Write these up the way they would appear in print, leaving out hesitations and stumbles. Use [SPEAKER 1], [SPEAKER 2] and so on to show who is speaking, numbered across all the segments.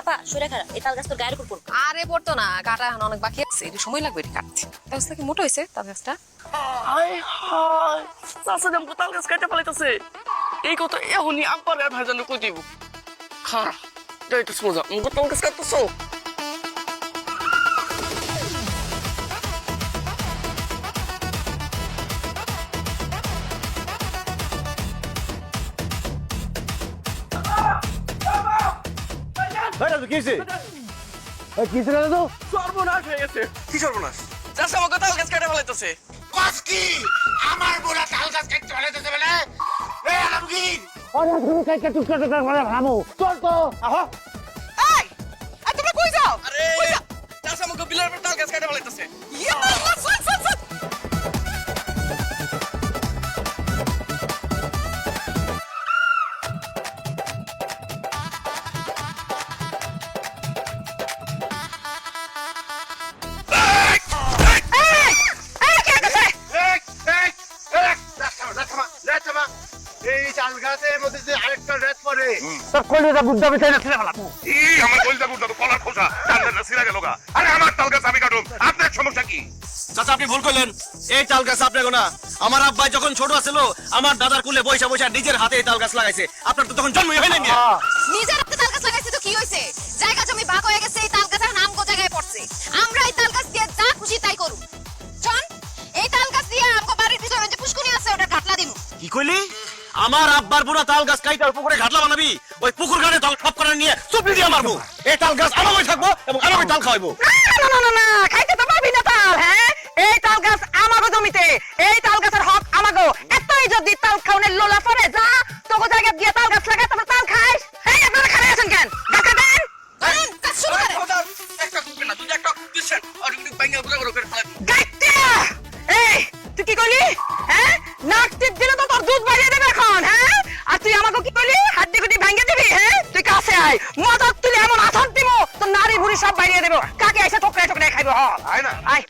[SPEAKER 1] আপা সরে খারাপ এই তাল গাছ তোর গায়ের উপর পড়বে।
[SPEAKER 2] আরে পড়তো না, কাটা এখন অনেক বাকি আছে, একটু সময় লাগবে এটি কাটতে। তাল গাছটা কি মোটা হয়েছে? তাল গাছটা
[SPEAKER 3] হায় হায় চাচা আমাকে তাল গাছ কাটতে পালাইতেছে। এই কথা এখনই আব্বার আর ভাইজানে কই দিব। খারাপ যাইতে সোজা আমাকে তাল গাছ কাটতেছো। সর্বনাশ হয়ে গেছে।
[SPEAKER 4] কি সর্বনাশ?
[SPEAKER 3] চাচা আমাকে তাল গাছ কাটতে পালাইতেছে।
[SPEAKER 4] কস কি আমার বুড়া তাল গাছ কাটতে পালাইতেছে বলে? এ আলমগীর
[SPEAKER 2] এই এই তোমরা কই যাও?
[SPEAKER 3] আরে চাচা আমাকে বিলের উপর তাল গাছ কাটতে পালাইতেছে।
[SPEAKER 2] ইয়া আল্লাহ ফুল ফুল ফুল।
[SPEAKER 4] এই তাল গাছের মধ্যে যে আরেকটা রেত পড়ে
[SPEAKER 5] তোর কলিজা বুদ্ধা বিছাই না ছেড়ে ফেলা।
[SPEAKER 4] এই আমার কলজা বুঝা তো কলার খোসা টানলে না ছিঁড়ে গেল গা। আরে আমার তাল গাছ আমি কাটুম, আপনার সমস্যা কি?
[SPEAKER 5] চাচা আপনি ভুল করলেন, এই তাল গাছ আপনার না। আমার আব্বাই যখন ছোট ছিল আমার দাদার কুলে বৈশা বৈশা নিজের হাতে এই তাল গাছ লাগাইছে। আপনার তো তখন জন্মই হয় নাই।
[SPEAKER 2] নিজের হাতে তাল গাছ লাগাইছে তো কি হইছে? জায়গা জমি ভাগ হয়ে গেছে, এই তাল গাছের নাম কো জায়গায় পড়ছে। আমরা এই তাল গাছ দিয়ে যা খুশি তাই করব। চল এই তাল গাছ দিয়ে আমগো বাড়ির ভিতরে যে পুষ্কুনি আছে ওটা ঘাটলা দিমু।
[SPEAKER 5] কি কইলি? আমার আব্বার বুড়া তাল গাছ কাইটা পুকুরে ঘাটলা বানাবি? ওই পুকুর ঘাটে তাল সব করে নিয়ে চুপড়ি দিয়ে মারবো। এই তাল গাছ আমাকে থাকবো এবং আমাকে তাল খাওয়াইবো।
[SPEAKER 2] না না না না, খাইতে তো পারবি না তাল। হ্যাঁ, এই তাল গাছ আমাগো জমিতে, এই তাল গাছের হক আমাগো। এতই যদি তাল খাওনের লোলা পড়ে যা তোগো জায়গা দিয়ে তাল গাছ লাগা, তারপর তাল খাইস। এই আপনারা খালি আছেন কেন? ডাকা দেন কাজ শুরু করে।
[SPEAKER 3] একটা কুকুর না, তুই একটা দিছেন আর কিন্তু বাইঙ্গা গুলো করে ফেলা।
[SPEAKER 2] গাইতে এই তুই কি কইলি? হ্যাঁ, নাক টিপ দিলে তো তোর দুধ বাড়িয়ে দেবে এখন। হ্যাঁ, আর তুই আমাকে কি কইলি? হাড্ডি গুটি ভাঙিয়ে দিবি? হ্যাঁ, তুই কাছে আয়, মদত তুলে এমন আছর দিব তোর নারী ভুড়ি সব বাড়িয়ে দেব। কাকে এসে ঠোকরে ঠোকরে খাইবো?
[SPEAKER 4] আয় না
[SPEAKER 2] আয়।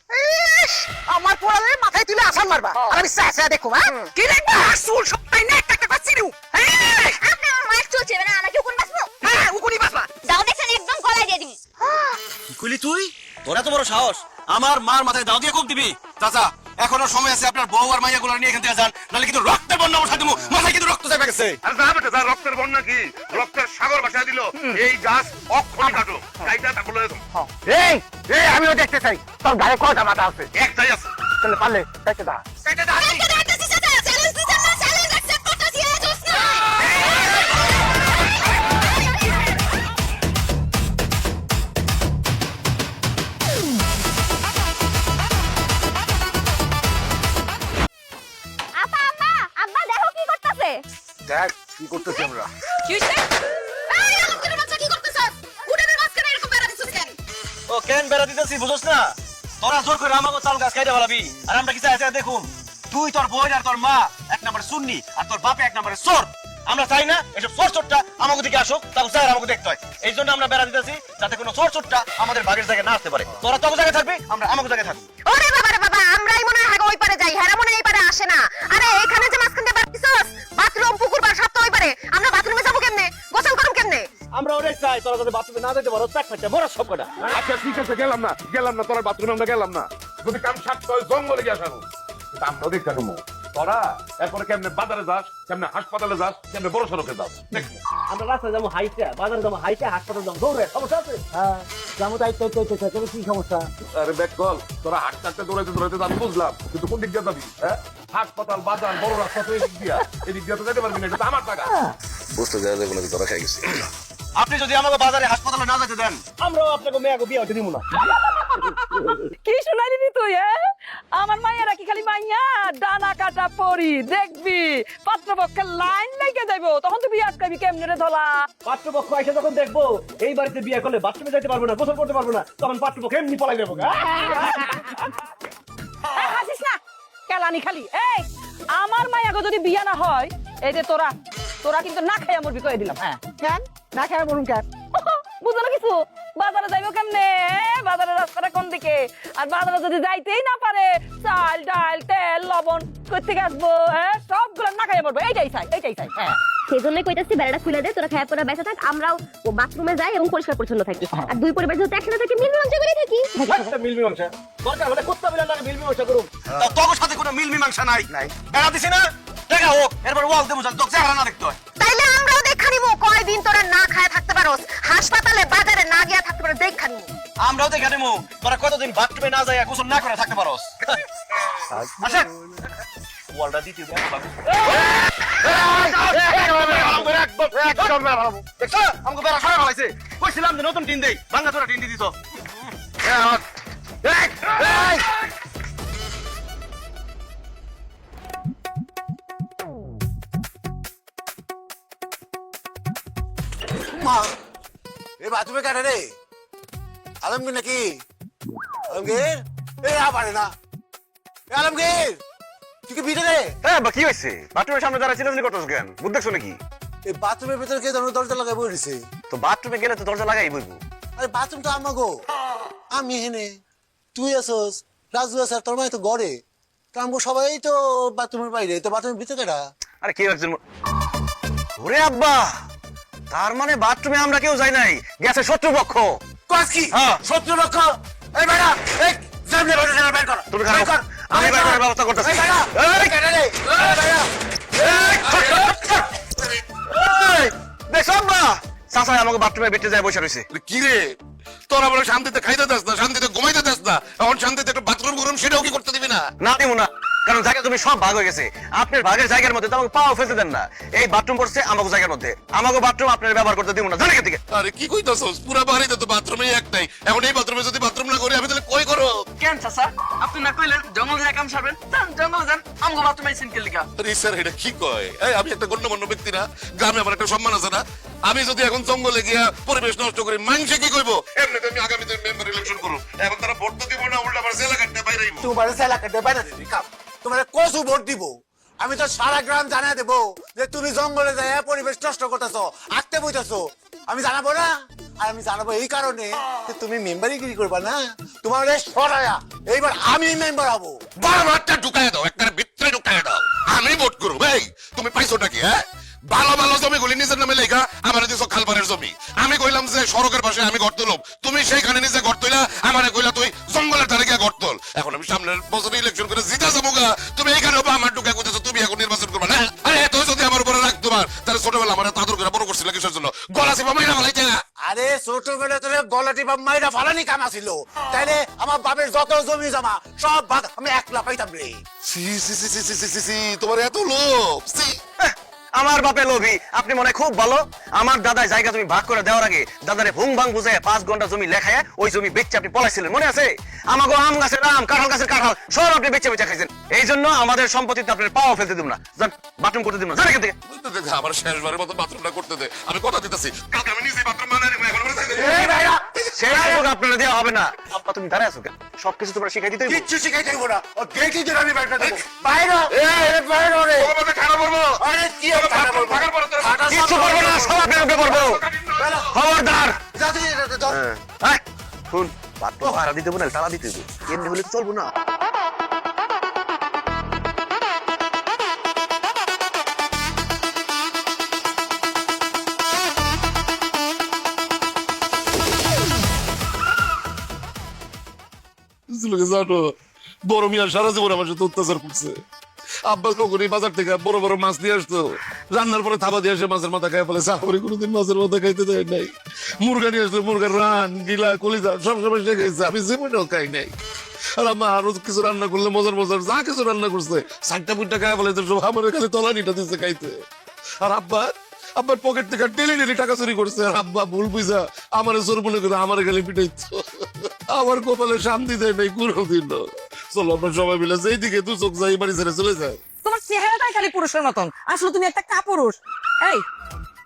[SPEAKER 2] ইস, আমার পোড়ালে মাথায় তুলে আসান মারবা আর আমি চাচা দেখো। হ্যাঁ, কি দেখবা? চুল সব তাই না একটা একটা বাচ্চিরু। এই
[SPEAKER 1] আপনি আমার মায়ের চুল ছিঁড়বে না, আমাকে কোন বাঁচবো?
[SPEAKER 2] হ্যাঁ, উকুনি বাসবা।
[SPEAKER 1] যাও দেখছেন একদম গলায় দিয়ে দিবি।
[SPEAKER 5] কি কইলি তুই? তোর এত বড় সাহস আমার মার মাথায় দাও দিয়ে কোপ দিবি? চাচা এখনো সময় আছে, আপনার বউ আর মাইয়া গুলো নিয়ে এখান থেকে যান, নাহলে কিন্তু রক্তের বন্যা বসাই দেবো। মাথায় কিন্তু রক্ত চেপে গেছে।
[SPEAKER 4] আরে না বেটা, যা রক্তের বন্যা কি রক্তের সাগর ভাষা দিল। এই গাছ অক্ষণে কাটো, কাইটা তারপর লয়ে যাও।
[SPEAKER 5] এই এই আমিও দেখতে চাই তোর গায়ে কয়টা মাথা আছে।
[SPEAKER 4] একটাই আছে।
[SPEAKER 5] তাহলে পারলে দেখতে দা।
[SPEAKER 4] কাইটা দা।
[SPEAKER 1] আপা আম্মা আব্বা দেখো কি করতেছে।
[SPEAKER 4] দেখ কি করতেছি আমরা।
[SPEAKER 2] কি হইছে? এই আলমগীরের বাচ্চা কি করতেছস? উঠোনের মাঝখানে এরকম বেড়া দিছস কেন?
[SPEAKER 5] ও কেন বেড়া দিতেছি বুঝছ না? তোরা জোর করে আমাকে তাল গাছ কাইটা ফেলাবি আর আমরা কি চাই দেখুন। তুই তোর বই আর তোর মা এক নম্বরে সুন্নি আর তোর বাপে এক নম্বরে চোর। আমরা চাই না এসব চোর চোরটা আমাকে দিকে আসুক, তাও চাই আমাকে দেখতে হয়। এই জন্য আমরা বেড়া দিতেছি যাতে কোনো চোর চোরটা আমাদের বাগের জায়গায় না আসতে পারে। তোরা তোর জায়গায় থাকবি, আমরা আমাকে জায়গায় থাকবি।
[SPEAKER 2] ওরে বাবা রে বাবা, আমরাই মনে হয় ওই পারে যাই, হেরা মনে হয় এই পারে আসে না। আরে এখানে যে মাঝখান দিয়ে বাড়িছস, বাথরুম পুকুর বার সব তো ওই পারে। আমরা বাথরুমে যাবো কেমনে? গোসল করব কেমনে?
[SPEAKER 5] আমরা ওটাই চাই তোরা যাতে বাথরুমে না যেতে পারো, পেট ফাটে বড় সব কটা।
[SPEAKER 4] আচ্ছা ঠিক আছে, গেলাম না তোরা বাথরুমে আমরা গেলাম না। যদি কাম সারতে হয় জঙ্গলে গিয়ে আসানো, আমরা দেখতে দেবো। তোরা এরপরে কেমনে বাজারে যাস, কেমনে হাসপাতালে যাস, কেমনে বড় সড়কে যাস দেখবো।
[SPEAKER 5] আমরা রাস্তায় যাবো হাইটে, বাজারে যাবো হাইটে, হাসপাতালে যাবো দৌড়ে। সমস্যা আছে? হ্যাঁ যাবো তাই তো কি সমস্যা?
[SPEAKER 4] আরে ব্যাক কল, তোরা হাঁটতে দৌড়াইতে আমি বুঝলাম, কিন্তু কোন দিক দিয়ে যাবি? হ্যাঁ, হাসপাতাল বাজার বড় রাস্তা তো এদিক দিয়ে তো যেতে পারবি না, এটা তো আমার টাকা। বুঝতে যাওয়া যাবে না, তোরা খাই গেছি।
[SPEAKER 5] আপনি যদি আমাকে বাজারে হাসপাতালে না যেতে দেন, আমরাও আপনাকে মেয়াকে বিয়ে হতে দিব না।
[SPEAKER 6] কি শুনাইলি তুই? আমার মাইয়ারা কি খালি মাইয়া? ডানা কাটা পরি দেখবি পাত্রপক্ষের লাইন লেগে যাইব, তখন তুই বিয়ে আটকাবি কেমনে রে ধলা?
[SPEAKER 5] পাত্রপক্ষ এসে যখন দেখবো এই বাড়িতে বিয়ে করলে বাথরুমে যাইতে পারবো না, গোসল করতে পারবো না, তখন পাত্রপক্ষ এমনি পলাই যাবো।
[SPEAKER 6] হাসিস না কেলানি খালি। এই আমার মাইয়াকে যদি বিয়া না হয়, এই যে তোরা তোরা কিন্তু না খাইয়া মরবি কয়ে দিলাম। হ্যাঁ কেন না খাইয়া মরুন কেন? বুঝলো কিছু? বাজারে যাইবো কেমনে? বাজারের রাস্তাটা কোন দিকে? আর বাজারে যদি যাইতেই না পারে, চাল ডাল তেল লবণ কোথেকে আসবো? হ্যাঁ সবগুলো না খাইয়া মরবো। এইটাই চাই। হ্যাঁ
[SPEAKER 1] সেই জন্যই কইতাছি বেড়াটা খুলে দে, তোরা খায়া পড়া বেঁচে থাক, আমরাও বাথরুমে যাই এবং পরিষ্কার পরিচ্ছন্ন থাকি। আর দুই পরিবার যেহেতু একসাথে থাকি, মিল মঞ্চ করে থাকি।
[SPEAKER 5] মিল মীমাংসা দরকার হলে কুত্তা বিড়াল লাগে মিল মীমাংসা করুম। তা তোর সাথে কোনো মিল মীমাংসা নাই। বেড়া দিছি না, দেখা হোক, এরপর ওয়াল দেবো জান, তোকে চেহারা না দেখতে হয়।
[SPEAKER 2] তাইলে আমরাও দেখা নিমু কয়দিন তোরা না খায় থাকতে পারোস, হাসপাতালে বাজারে না গিয়া থাকতে পারোস, দেখা নিমু।
[SPEAKER 5] আমরাও দেখে নেবো তোরা কতদিন বাথরুমে না যায় গোসল না করে থাকতে পারোস। আসেন ওয়ালটা দিতে দে আমাকে বেড়া খারাপ হয়েছে, কইছিলাম যে নতুন টিন দেই, ভাঙ্গা তোরা টিন দিয়ে দিছ।
[SPEAKER 7] মা এই বাথরুমে কাটে রে আলমগীর নাকি আলমগীর এই পারে না আলমগীর তুই কি ভিতরে
[SPEAKER 5] কি হয়েছে? বাথরুমের সামনে দাঁড়া চিল্লাচিল্লি করতেছ কেন? বুঝ দেখছো নাকি?
[SPEAKER 7] এই বাথরুমের ভিতরে কে দরজা লাগাই বই দিছে?
[SPEAKER 5] তো বাথরুমে গেলে তো দরজা লাগাই বইবো।
[SPEAKER 7] আরে বাথরুম তো আমাগো, আমি হেনে, তুই আসস, রাজু আস, আর তোর মাই তো গড়ে, তো আমগো সবাই তো বাথরুমের বাইরে, তো বাথরুমের ভিতরে কেটা?
[SPEAKER 5] আরে কেউ একজন ওরে আব্বা, তার মানে বাথরুমে আমরা কেউ যাই নাই, গেছে শত্রুপক্ষ।
[SPEAKER 7] কাজ কি?
[SPEAKER 5] হ্যাঁ।
[SPEAKER 7] শত্রু রক্ষ এই বেড়া এই সামনে বেড়া জানা বের কর,
[SPEAKER 5] তুমি বের কর, আমি বের করার ব্যবস্থা করতেছি।
[SPEAKER 7] এই বেড়া এই কেটে রে এই বেড়া
[SPEAKER 5] এই দেখো আব্বা, চাচা আমাকে বাথরুমে বেটে যায় বসে রয়েছে।
[SPEAKER 4] কি রে তোরা বলে শান্তিতে খাইতে দাস না, শান্তিতে ঘুমাইতে দাস না, এখন শান্তিতে একটু বাথরুম করুম সেটাও কি করতে দিবি না?
[SPEAKER 5] না দিব না, কারণ জায়গা তুমি সব ভাগ হয়ে গেছে। আপনার ভাগের জায়গার মধ্যে তো আমাকে পাও ফেলতে দেন না। এই বাথরুম করছে আমাকে জায়গার মধ্যে, আমাকে বাথরুম আপনার ব্যবহার করতে দিব না, জানেন থেকে।
[SPEAKER 4] আরে কি কইতাছস, পুরা বাড়িতে তো বাথরুমে একটাই, এখন এই বাথরুমে যদি বাথরুম না করি আমি তাহলে কই করব?
[SPEAKER 3] কেন চাচা আপনি না কইলেন জঙ্গলে যা কাম সারবেন, যান জঙ্গলে যান, আমগো বাথরুমে সিনকেল লিগা।
[SPEAKER 4] আরে স্যার এটা কি কয়? এই আমি একটা গণ্যমান্য ব্যক্তি না, গ্রামে আমার একটা সম্মান আছে না? আমি যদি এখন জঙ্গলে গিয়া পরিবেশ নষ্ট করি, মানুষে কি কইবো? এমনিতে আমি আগামীতে মেম্বার ইলেকশন করব, এখন তারা ভোট তো দিব না, উল্টা আমার জেলা কাটতে বাইরে আইবো।
[SPEAKER 7] তোমার এলাকাতে বাইরে দিবি কাম, তোমার কসু ভোট দিব, আমি তো সারা গ্রাম জানাই দেবো যে তুমি জঙ্গলে যায় পরিবেশ নষ্ট করতেছো, আঁকতে বইতেছো, আমি জানাবো না? আর আমি জানাবো এই কারণে যে তুমি মেম্বারিগিরি করবা না, তোমার সরায়া এইবার আমি মেম্বার হবো।
[SPEAKER 4] বড় মাঠটা ঢুকায় দাও, একটা ভিতরে ঢুকায় দাও, আমি ভোট করব। ভাই তুমি পাইছোটা কি? হ্যাঁ, ভালো ভালো জমিগুলি নিজের নামে লেখা, আমার দিছো খালবারের জমি। আমি কইলাম যে সড়কের পাশে আমি ঘর তুলব, তুমি সেইখানে নিজে ঘর তুইলা, আমারে কইলা তুই জঙ্গলের ধারে গিয়ে ঘর তুল। এখন আমি সামনের বছর ইলেকশন করে জিতা যাবোগা, তুমি এইখানে আমার ঢুকা কইতেছো তুমি এখন নির্বাচন করবা না? আরে এত যদি আমার উপরে রাখ তোমার, তাহলে ছোটবেলা আমার তাদর করে বড় করছিল কিসের জন্য? গলা চিপা মাইরা ফেলাইতে না?
[SPEAKER 7] আরে ছোটবেলা তোর গলা টিপা মাইরা ফালানি কাম আছিল, তাইলে আমার বাপের যত জমি জমা সব ভাগ আমি একলা পাইতাম রে।
[SPEAKER 4] সি সি সি সি সি সি সি, তোমার এত লোভ? সি
[SPEAKER 5] আমার বাপে লোভী, আপনি মনে হয় খুব ভালো। আমার দাদা জায়গা তুমি ভাগ করে দেওয়ার আগে দাদারে ভুং ভাং বুঝায় 5 ঘন্টা জমি লেখায় ওই জমি বেচে আপনি পলাইছিলেন, মনে আছে? আমাকে আম গাছের আম, কাঁঠাল গাছের কাঁঠাল সব আপনি বেচে বেচে খাইছেন। এই জন্য আমাদের সম্পত্তিতে আপনার পাওয়া ফেলতে দিব না, বাথরুম করতে দিব না, জানেন থেকে।
[SPEAKER 4] আমার শেষবারের মতো বাথরুমটা করতে দে, আমি কথা দিতেছি, কালকে আমি নিজে বাথরুম বানাই নেবো। এখন আমার থাকতে দে।
[SPEAKER 7] এই ভাইরা
[SPEAKER 5] সেই সুযোগ আপনারা দেওয়া হবে না। আব্বা তুমি দাঁড়ায় আছো কেন? সবকিছু তোমরা শিখাই দিতে হইবো।
[SPEAKER 7] কিচ্ছু শিখাইতে হইব না, ও গেটই দিয়ে আমি বাইরে দেবো। বাইরে এই বাইরে রে,
[SPEAKER 4] তোমার মধ্যে খারাপ করবো।
[SPEAKER 7] আরে কি খারাপ বলবো?
[SPEAKER 4] ভাগার পরে তোর
[SPEAKER 5] কিচ্ছু করবো না, সব আপনার উপরে করবো। খবরদার।
[SPEAKER 7] যাতে
[SPEAKER 5] এই, শুন, বাথরুম ভাড়া দিতে হইবো না, তালা দিতে হইবো, এমনি হলে তো চলবো না।
[SPEAKER 4] জানো বড় মিয়া সারা জীবন আমার সাথে অত্যাচার করছে। আব্বা কখনই বাজার থেকে বড় বড় মাছ নিয়ে আসতো, রান্নার পরে থাবা দিয়ে আসে মাছের মাথা খাই ফেলে, চাকরি কোনোদিন মাছের মাথা খাইতে দেয় নাই। মুরগা নিয়ে আসতো, মুরগার রান গিলা কলিজা সব সময় সে খাইছে, আমি জীবনেও খাই নাই। আর আম্মা আরো কিছু রান্না করলে মজার মজার যা কিছু রান্না করছে 60টা 50টা খাই ফেলে, সব আমার খালি তলানিটা দিচ্ছে খাইতে। আর আব্বার পকেট থেকে ডেলি টাকা চুরি করছে। আর আব্বা ভুল বুঝা আমার চোর মনে করে আমার খালি পিটাইতো, আমার কপালে শান্তি দেয় নাই কোনো দিন। চলো আমরা সবাই মিলে যেই দিকে দু চোখ যাই বাড়ি ছেড়ে চলে যায়।
[SPEAKER 6] তোমার চেহারাটাই খালি পুরুষের মতন, আসলে তুমি একটা কাপুরুষ।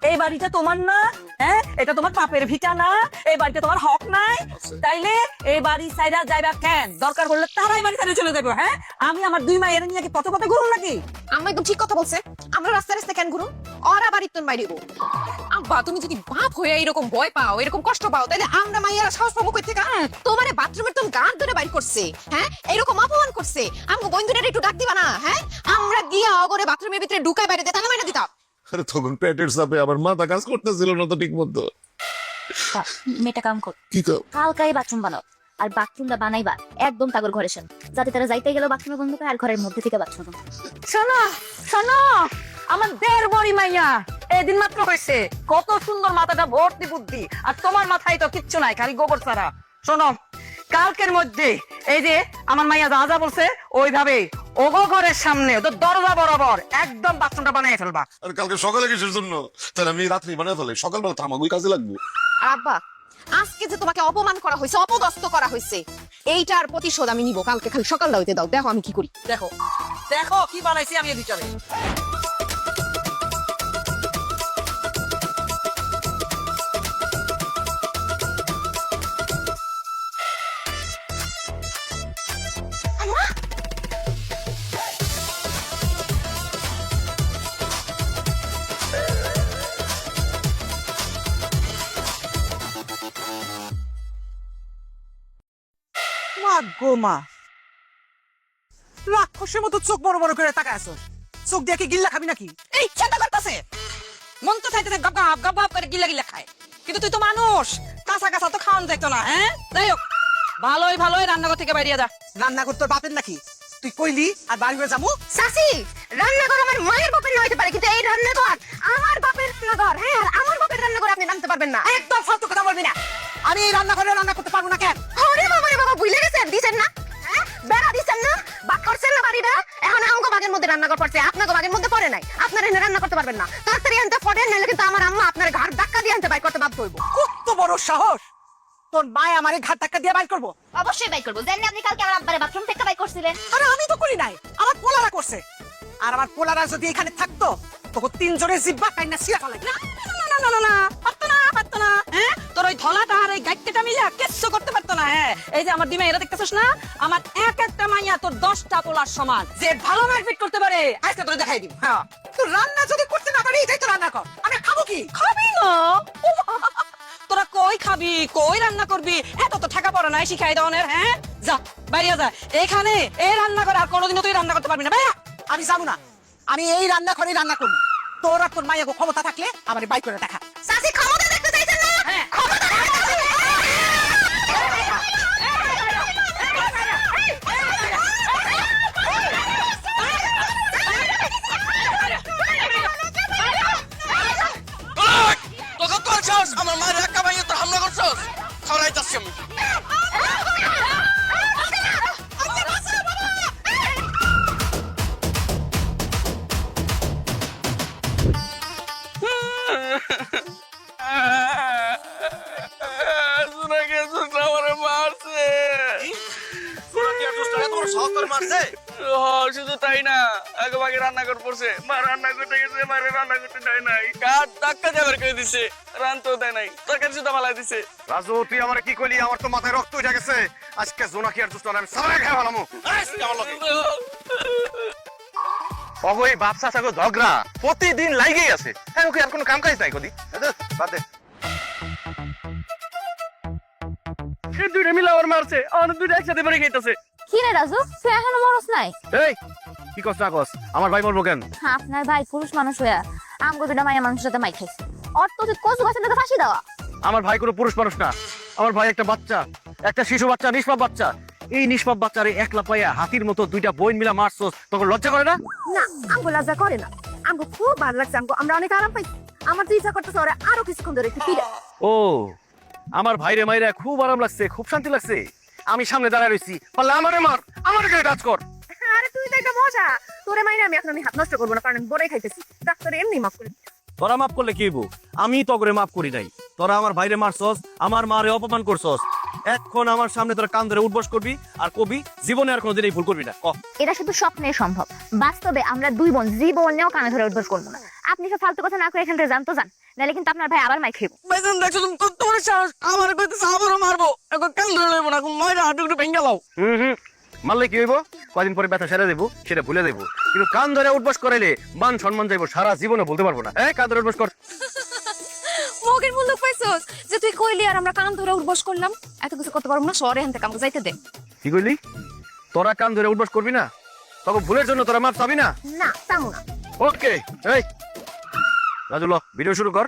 [SPEAKER 6] এই বাড়িটা তোমার না, হ্যাঁ? এটা তোমার বাপের ভিটা না, এই বাড়িতে তোমার হক নাই, তাইলে এই বাড়ি সাইডা যাইবা কেন? দরকার পড়লে তারাই বাড়ি সাইডে চলে যাবো। হ্যাঁ, আমি আমার 2 মায়ের নিয়ে কি পথে পথে ঘুরুম নাকি?
[SPEAKER 2] আম্মা একদম ঠিক কথা বলছে, আমরা রাস্তায় রাস্তায় কেন ঘুরুম? ওরা বাড়ির তোর মাইরে গো। আব্বা তুমি যদি বাপ হয়ে এরকম ভয় পাও, এরকম কষ্ট পাও, তাহলে আমরা মাইয়ারা সাহস পাবো কই থেকে? তোমারে বাথরুমের তুমি গান ধরে বাইর করছে, হ্যাঁ, এরকম অপমান করছে, আমগো বন্ধুরা একটু ডাক দিবা না? হ্যাঁ, আমরা গিয়া অগরে বাথরুমের ভিতরে ঢুকাই বাইরে দে, তাহলে মাইরা দিতাম।
[SPEAKER 4] আরে তখন পেটের চাপে আমার মাথা কাজ করতেছিল না তো ঠিক মতো।
[SPEAKER 8] মেয়েটা কাম কর,
[SPEAKER 4] কি কাম?
[SPEAKER 8] হালকাই বাথরুম বানাও, আর বাথরুমটা বানাইবা একদম তাগর ঘরের সামনে, যাতে তারা যাইতে গেলেও বাথরুমে বন্ধ করে আর ঘরের মধ্যে থেকে বাথরুম।
[SPEAKER 6] শোনো শোনো, আমার দেড় বড়ি মাইয়া এদিন মাত্র হয়েছে, কত সুন্দর, মাথাটা ভর্তি বুদ্ধি, আর তোমার মাথায় তো কিচ্ছু নাই, খালি গোবর ছাড়া। শোনো, কালকের মধ্যে এই যে আমার মাইয়া যা যা বলছে ওইভাবে ওগো ঘরের সামনে ওদের দরজা বরাবর একদম বাথরুমটা বানিয়ে ফেলবা।
[SPEAKER 4] আর কালকে সকালে কিসের জন্য? তাহলে আমি রাত্রি বানায় ফেলে সকালবেলা থামাগুই কাজে লাগবে।
[SPEAKER 2] আব্বা, আজকে যে তোমাকে অপমান করা হয়েছে, অপদস্থ করা হয়েছে, এইটার প্রতিশোধ আমি নিব। কালকে খালি সকালটা হইতে দাও, দেখো আমি কি করি।
[SPEAKER 6] দেখো দেখো কি বানাইছি আমি এর ভিতরে। মা গো মা, রাক্ষসের মতো চোখ বড় বড় করে তাকায় আছো, চোখ দিয়ে কি গিল্লা খাবি নাকি? এই চিন্তা করতেছে, মন তো চাইতেছে গাব গাব গাব গাব করে গিল্লা গিল্লা খায়, কিন্তু তুই তো মানুষ, কাঁচা কাঁচা তো খাওয়ান যাইতো না। হ্যাঁ, যাই হোক, ভালোই ভালোই রান্নাঘর থেকে বাইরিয়ে যা। রান্নাঘর তোর বাপের নাকি? তুই কইলি আর বাড়ি হয়ে যাবো?
[SPEAKER 1] চাচি, রান্নাঘর আমার মায়ের বাপের হইতে পারে, কিন্তু এই রান্নাঘর আমার বাপের রান্নাঘর। হ্যাঁ, আর আমার বাপের রান্নাঘর আপনি নামতে পারবেন না।
[SPEAKER 6] একদম ফালতু কথা বলবি না, আমি এই রান্নাঘরে রান্না করতে পারবো না। কেন?
[SPEAKER 1] আরে বাবা রে বাবা, ভুলে গেছেন, দিছেন না? হ্যাঁ, বেড়া দিছেন না? বাক করছেন না বাড়িটা? এখন আমগো বাগের মধ্যে রান্নাঘর পড়ছে, আপনাগো বাগের মধ্যে পড়ে নাই। আপনারা এনে রান্না করতে পারবেন না, তাড়াতাড়ি আনতে পড়েন, নাহলে কিন্তু আমার আম্মা আপনার ঘাড় ধাক্কা দিয়ে আনতে বাইর করতে বাধ্য হইব।
[SPEAKER 6] কত বড় সাহস তোর, মায় আমারে ঘাট ধাক্কা দিয়ে বাইর করবো?
[SPEAKER 8] অবশ্যই বাই করবো, জানি আপনি কালকে আমার আব্বারে বাথরুম থেকে বাই করছিলেন।
[SPEAKER 6] আরে আমি তো করি নাই, আমার পোলারা করছে। আর আমার পোলারা যদি এখানে থাকতো তোকে তিনজনের জিব্বা কাইনা ছিঁড়া ফেলাই। না না না না না, পারতো না, পারতো না। হ্যাঁ, তোর ওই ধলাটা আর এই গাইটটা মিলা কিচ্ছু করতে পারতো না। হ্যাঁ, এই যে আমার ডিমে এরা দেখতেছিস না, আমার এক একটা মাইয়া তোর 10টা পোলার সমান, যে ভালো মারপিট করতে পারে আজকে তোরে দেখাই দিব। হ্যাঁ, তুই রান্না যদি করতে না পারি, এটাই তো রান্না কর। আমি খাবো কি? খাবি না? তোরা কই খাবি, কই রান্না করবি? এত তো ঠেকা পড়া নাই শিখাই দেওয়ানের। হ্যাঁ, যা বাইরে যা, এখানে এই রান্না করে আর কোনোদিনও তুই রান্না করতে পারবি না। ভাইয়া, আমি যাবো না, আমি এই রান্না করে রান্না করবো। তোর আর তোর মায়ের ক্ষমতা থাকলে আমার বাইক করে দেখা।
[SPEAKER 1] চাচি, ক্ষমতা দেখতে চাইছেন না?
[SPEAKER 6] হ্যাঁ,
[SPEAKER 1] ক্ষমতা দেখতে চাইছেন না?
[SPEAKER 3] তোকে তোর সাহস, আমার মায়ের একা ভাইয়ে তো হামলা করছস, খাওয়াই যাচ্ছি আমি। সোনাকে সোনা আমারে মারছে।
[SPEAKER 5] তোর সাহস তোর মারছে?
[SPEAKER 3] শুধু তাই না, আগে ভাগে রান্নাঘর পড়ছে, মা রান্না করতে গেছে, মারে রান্না করতে দেয় নাই, কাঠ ধাক্কা দিয়ে বের করে দিছে, রানতেও দেয় নাই, তরকারি সুদ্ধা ফালাই দিছে।
[SPEAKER 5] রাজু, তুই আমারে কি কইলি? আমার তো মাথায় রক্ত উঠে গেছে। আজকে জোনাকি আর দুষ্ট আমি সারা খাই ভালামু। অবই বাপ চাচাকে ঝগড়া প্রতিদিন লাগেই আছে। হ্যাঁ, ওকে আর কোনো কাম কাজ নাই কদি। বাদ দে।
[SPEAKER 3] এই দুইটা মিলে আমার মারছে, আমাদের দুইটা একসাথে পরে খাইতেছে।
[SPEAKER 8] কি রে রাজু, তুই এখনো মরস নাই?
[SPEAKER 5] এই কি কস না কস? আমার ভাই মরবো কেন?
[SPEAKER 8] আপনার ভাই পুরুষ মানুষ হইয়া আমগো দুটা মাইয়া মানুষের সাথে মাই খাইছে, অর তো তুই কচু গাছের সাথে ফাঁসি দেওয়া।
[SPEAKER 5] আমার ভাই কোনো পুরুষ মানুষ না, আমার ভাই একটা বাচ্চা, একটা শিশু বাচ্চা, নিষ্পাপ বাচ্চা। এই নিষ্পাপ বাচ্চারে একলা পাইয়া হাতির মতো দুইটা বইন মিলা মারছস, তখন লজ্জা করে না?
[SPEAKER 1] না, আমগো লজ্জা করে না, আমগো খুব ভালো লাগছে, আমরা অনেক আরাম পাইছি। আমার তো ইচ্ছা করতেছে ওরা আরো কিছুক্ষণ ধরে একটু ফিরে।
[SPEAKER 5] ও, আমার ভাইরে মাইরা খুব আরাম লাগছে, খুব শান্তি লাগছে। আমি সামনে দাঁড়ায় রইছি, পারলে আমারে মার, আমারে গায়ে টাচ কর।
[SPEAKER 1] আরে তুই তো একটা মজা, তোরে মাইনে আমি এখন হাত নষ্ট করবো না, কারণ আমি বড়াই খাইতেছি। ডাক্তার এমনি মাফ করে।
[SPEAKER 5] তোরা মাফ করলে কি হইব? আমি তো করে মাফ করি নাই। তোরা আমার ভাইরে মারছস, আমার মারে অপমান করছস, এখন আমার সামনে তোরা কান ধরে উঠবস করবি আর কবি জীবনে আর কোনোদিন এই ভুল করবি না। ক।
[SPEAKER 8] এটা শুধু স্বপ্নে সম্ভব, বাস্তবে আমরা দুই বোন জীবনেও কানে ধরে উদ্বোস করবো না। আপনি সব ফালতু কথা না করে এখান থেকে জানতো যান, নাহলে কিন্তু আপনার ভাই আবার মাই খাইব।
[SPEAKER 3] ভাইজান দেখছো তুমি কত বড় সাহস, আমার কইতেছে আবারও মারবো, এখন কান ধরে লইব না, মায়ের হাঁটু একটু ভেঙে গেলাও।
[SPEAKER 5] মারলে কি হইব? কদিন পরে ব্যথা সেরে দেবো, সেটা ভুলে দেবো, কিন্তু কান ধরে উঠবস করাইলে মান সম্মান যাইবো, সারা জীবনে বলতে পারবো না। কান ধরে উঠবস কর।
[SPEAKER 1] মগের মূল্য পাইছস যে তুই কইলি আর আমরা কান ধরে উঠবস করলাম। এত কিছু করতে পারবো না, শহরে হানতে কামকে যাইতে দে।
[SPEAKER 5] কি কইলি? তোরা কান ধরে উঠবস করবি না? তখন ভুলের জন্য তোরা মাপ চাবি না?
[SPEAKER 1] না, চামু না।
[SPEAKER 5] ওকে, এই রাজু লো ভিডিও শুরু কর।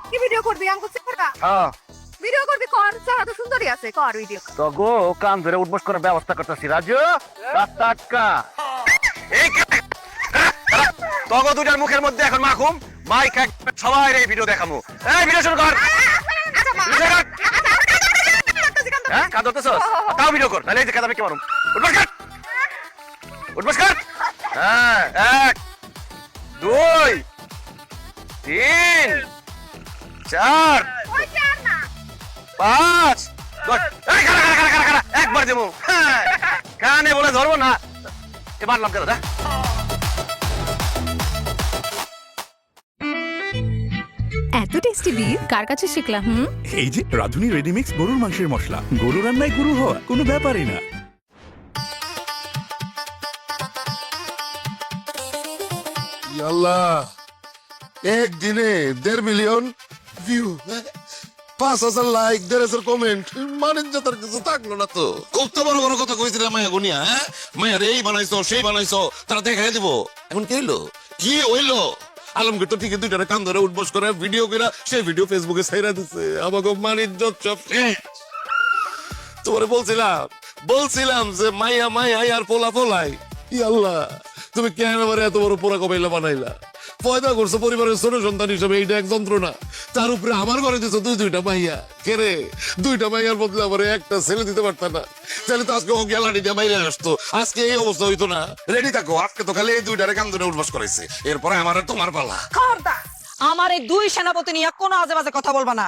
[SPEAKER 1] কি ভিডিও করবি আমাকে চেক করবা
[SPEAKER 5] হ্যাঁ
[SPEAKER 1] ভিডিও করবি কর চেহারা তো সুন্দরী আছে কর ভিডিও
[SPEAKER 5] তো গো কান ধরে উঠবস করার ব্যবস্থা করতেছি রাজু। রাস্তা আটকা। এই তগো দুটার মুখের মধ্যে এখন মাখুম মাইক সবাই এই ভিডিও দেখামু। এই ভিডিও শুরু কর। ভিডিও কর। হ্যাঁ কাজ করতেছ তাও ভিডিও কর নাহলে এই যে কাজ আমি কি মারুম। উঠবস কর উঠবস কর। হ্যাঁ 1 2 3 4 5 একবার দেবো কানে বলে ধরবো না এবার লাভ কেন
[SPEAKER 9] এত টেস্টি বিফ কার কাছে শিখলা?
[SPEAKER 10] এই যে রাধুনী রেডিমিক্স গরুর মাংসের মশলা, গরু রান্নায় গুরু হওয়া কোনো ব্যাপারই না।
[SPEAKER 4] আল্লাহ একদিনে 1.5 মিলিয়ন ভিউ, 5,000 লাইক, 1,500 কমেন্ট, মানেন যে তার কিছু থাকলো না তো। কত বড় বড় কথা কইছিল মায়া গুনিয়া, হ্যাঁ মায়ার এই বানাইছো সেই বানাইছো তারা দেখাই দিব। এখন কি হইলো কি হইলো? আলমগীর তো ঠিকই দুইটারে কান ধরে উঠবস করে ভিডিও কইরা সেই ভিডিও ফেসবুকে ছাইরা দিছে। আমাকে মানিজ্য সব শেষ। তোমারে বলছিলাম যে মাইয়া আর পোলা পোলাই। ই আল্লাহ তুমি কেন আমার এত বড় পোড়া কমাইলা বানাইলা? পয়দা করছো পরিবারের ছোট সন্তান হিসেবে, এইটা এক যন্ত্রণা। তার উপরে আমার ঘরে দিছো দুইটা মাইয়া। কেরে দুইটা মাইয়ার বদলে আমার একটা ছেলে দিতে পারতা না? তাহলে তো আজকে ও গ্যালারি দিয়ে বাইরে আসতো, আজকে এই অবস্থা হইতো না। রেডি থাকো, আজকে তো খালি এই দুইটারে কান ধরে উঠবাস করাইছে, এরপরে আমার আর তোমার পালা।
[SPEAKER 6] খবরদার আমার এই দুই সেনাপতি নিয়ে কোনো আজে বাজে কথা বলবা না।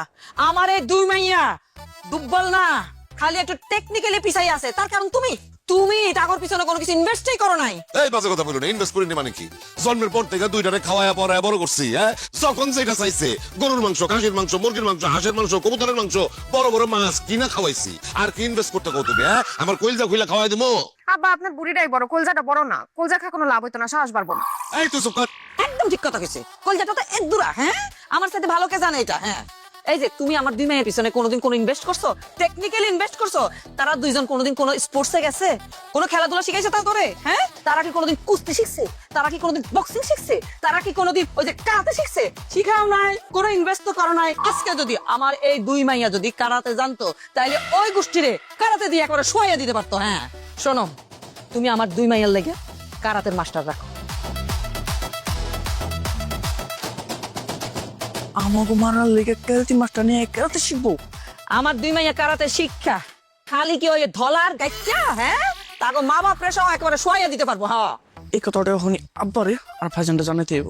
[SPEAKER 6] আমার এই দুই মাইয়া দুব্বল না, খালি একটু টেকনিক্যালি পিছাই আছে। তার কারণ তুমি টাকার পিছনে কোনো কিছু ইনভেস্টই করো নাই।
[SPEAKER 4] এই বাজে কথা বলো না, ইনভেস্ট করিনি মানে কি? জন্মের পর থেকে দুইটারে খাওয়ায়া পড়ায়া বড় করছি। হ্যাঁ যখন যেটা চাইছে গরুর মাংস, খাসির মাংস, মুরগির মাংস, হাঁসের মাংস, কবুতরের মাংস, বড় বড় মাছ কিনা খাওয়াইছি। আর কি ইনভেস্ট করতে কও তুমি? হ্যাঁ আমার কইলজা খুইলা খাওয়াই দিমু?
[SPEAKER 1] আব্বা আপনার বুড়িটাই বড়, কলজাটা বড় না। কলজা খা কোনো লাভ হইতো না, সাহস বাড়বো না।
[SPEAKER 4] এই তো চুপ কর।
[SPEAKER 6] একদম ঠিক কথা কইছে। কলজাটা তো একদুরা। হ্যাঁ আমার সাথে ভালো কে জানে এটা। হ্যাঁ এই যে তুমি আমার দুই মায়ের পিছনে কোনোদিন কোনো ইনভেস্ট করছো? টেকনিক্যালি ইনভেস্ট করছো? তারা দুইজন কোনোদিন কোনো স্পোর্টসে গেছে? কোনো খেলাধুলা শিখাইছে তা করে? হ্যাঁ তারা কি কোনোদিন কুস্তি শিখছে? তারা কি কোনোদিন বক্সিং শিখছে? তারা কি কোনোদিন ওই যে কারাতে শিখছে? শিখাও নাই, কোনো ইনভেস্ট তো করো নাই। আজকে যদি আমার এই দুই মাইয়া যদি কারাতে জানতো তাইলে ওই গোষ্ঠীরে কারাতে দিয়ে একবারে শোয়াইয়া দিতে পারতো। হ্যাঁ শোনো, তুমি আমার দুই মাইয়ার লেগে কারাতের মাস্টার রাখো।
[SPEAKER 3] আমাকে মারার লেগে ক্যারাতে মাস্টার নিয়ে ক্যারাতে শিখবো?
[SPEAKER 6] আমার দুই মাইয়া কারাতে শিক্ষা খালি কি ওই ধলার গাইচা? হ্যাঁ তাকে মা বাপ রেসাও একেবারে শোয়াইয়া দিতে পারবো। হ্যাঁ
[SPEAKER 3] এই কথাটা এখন আব্বারে আর ভাইজানটা জানাতে হইব।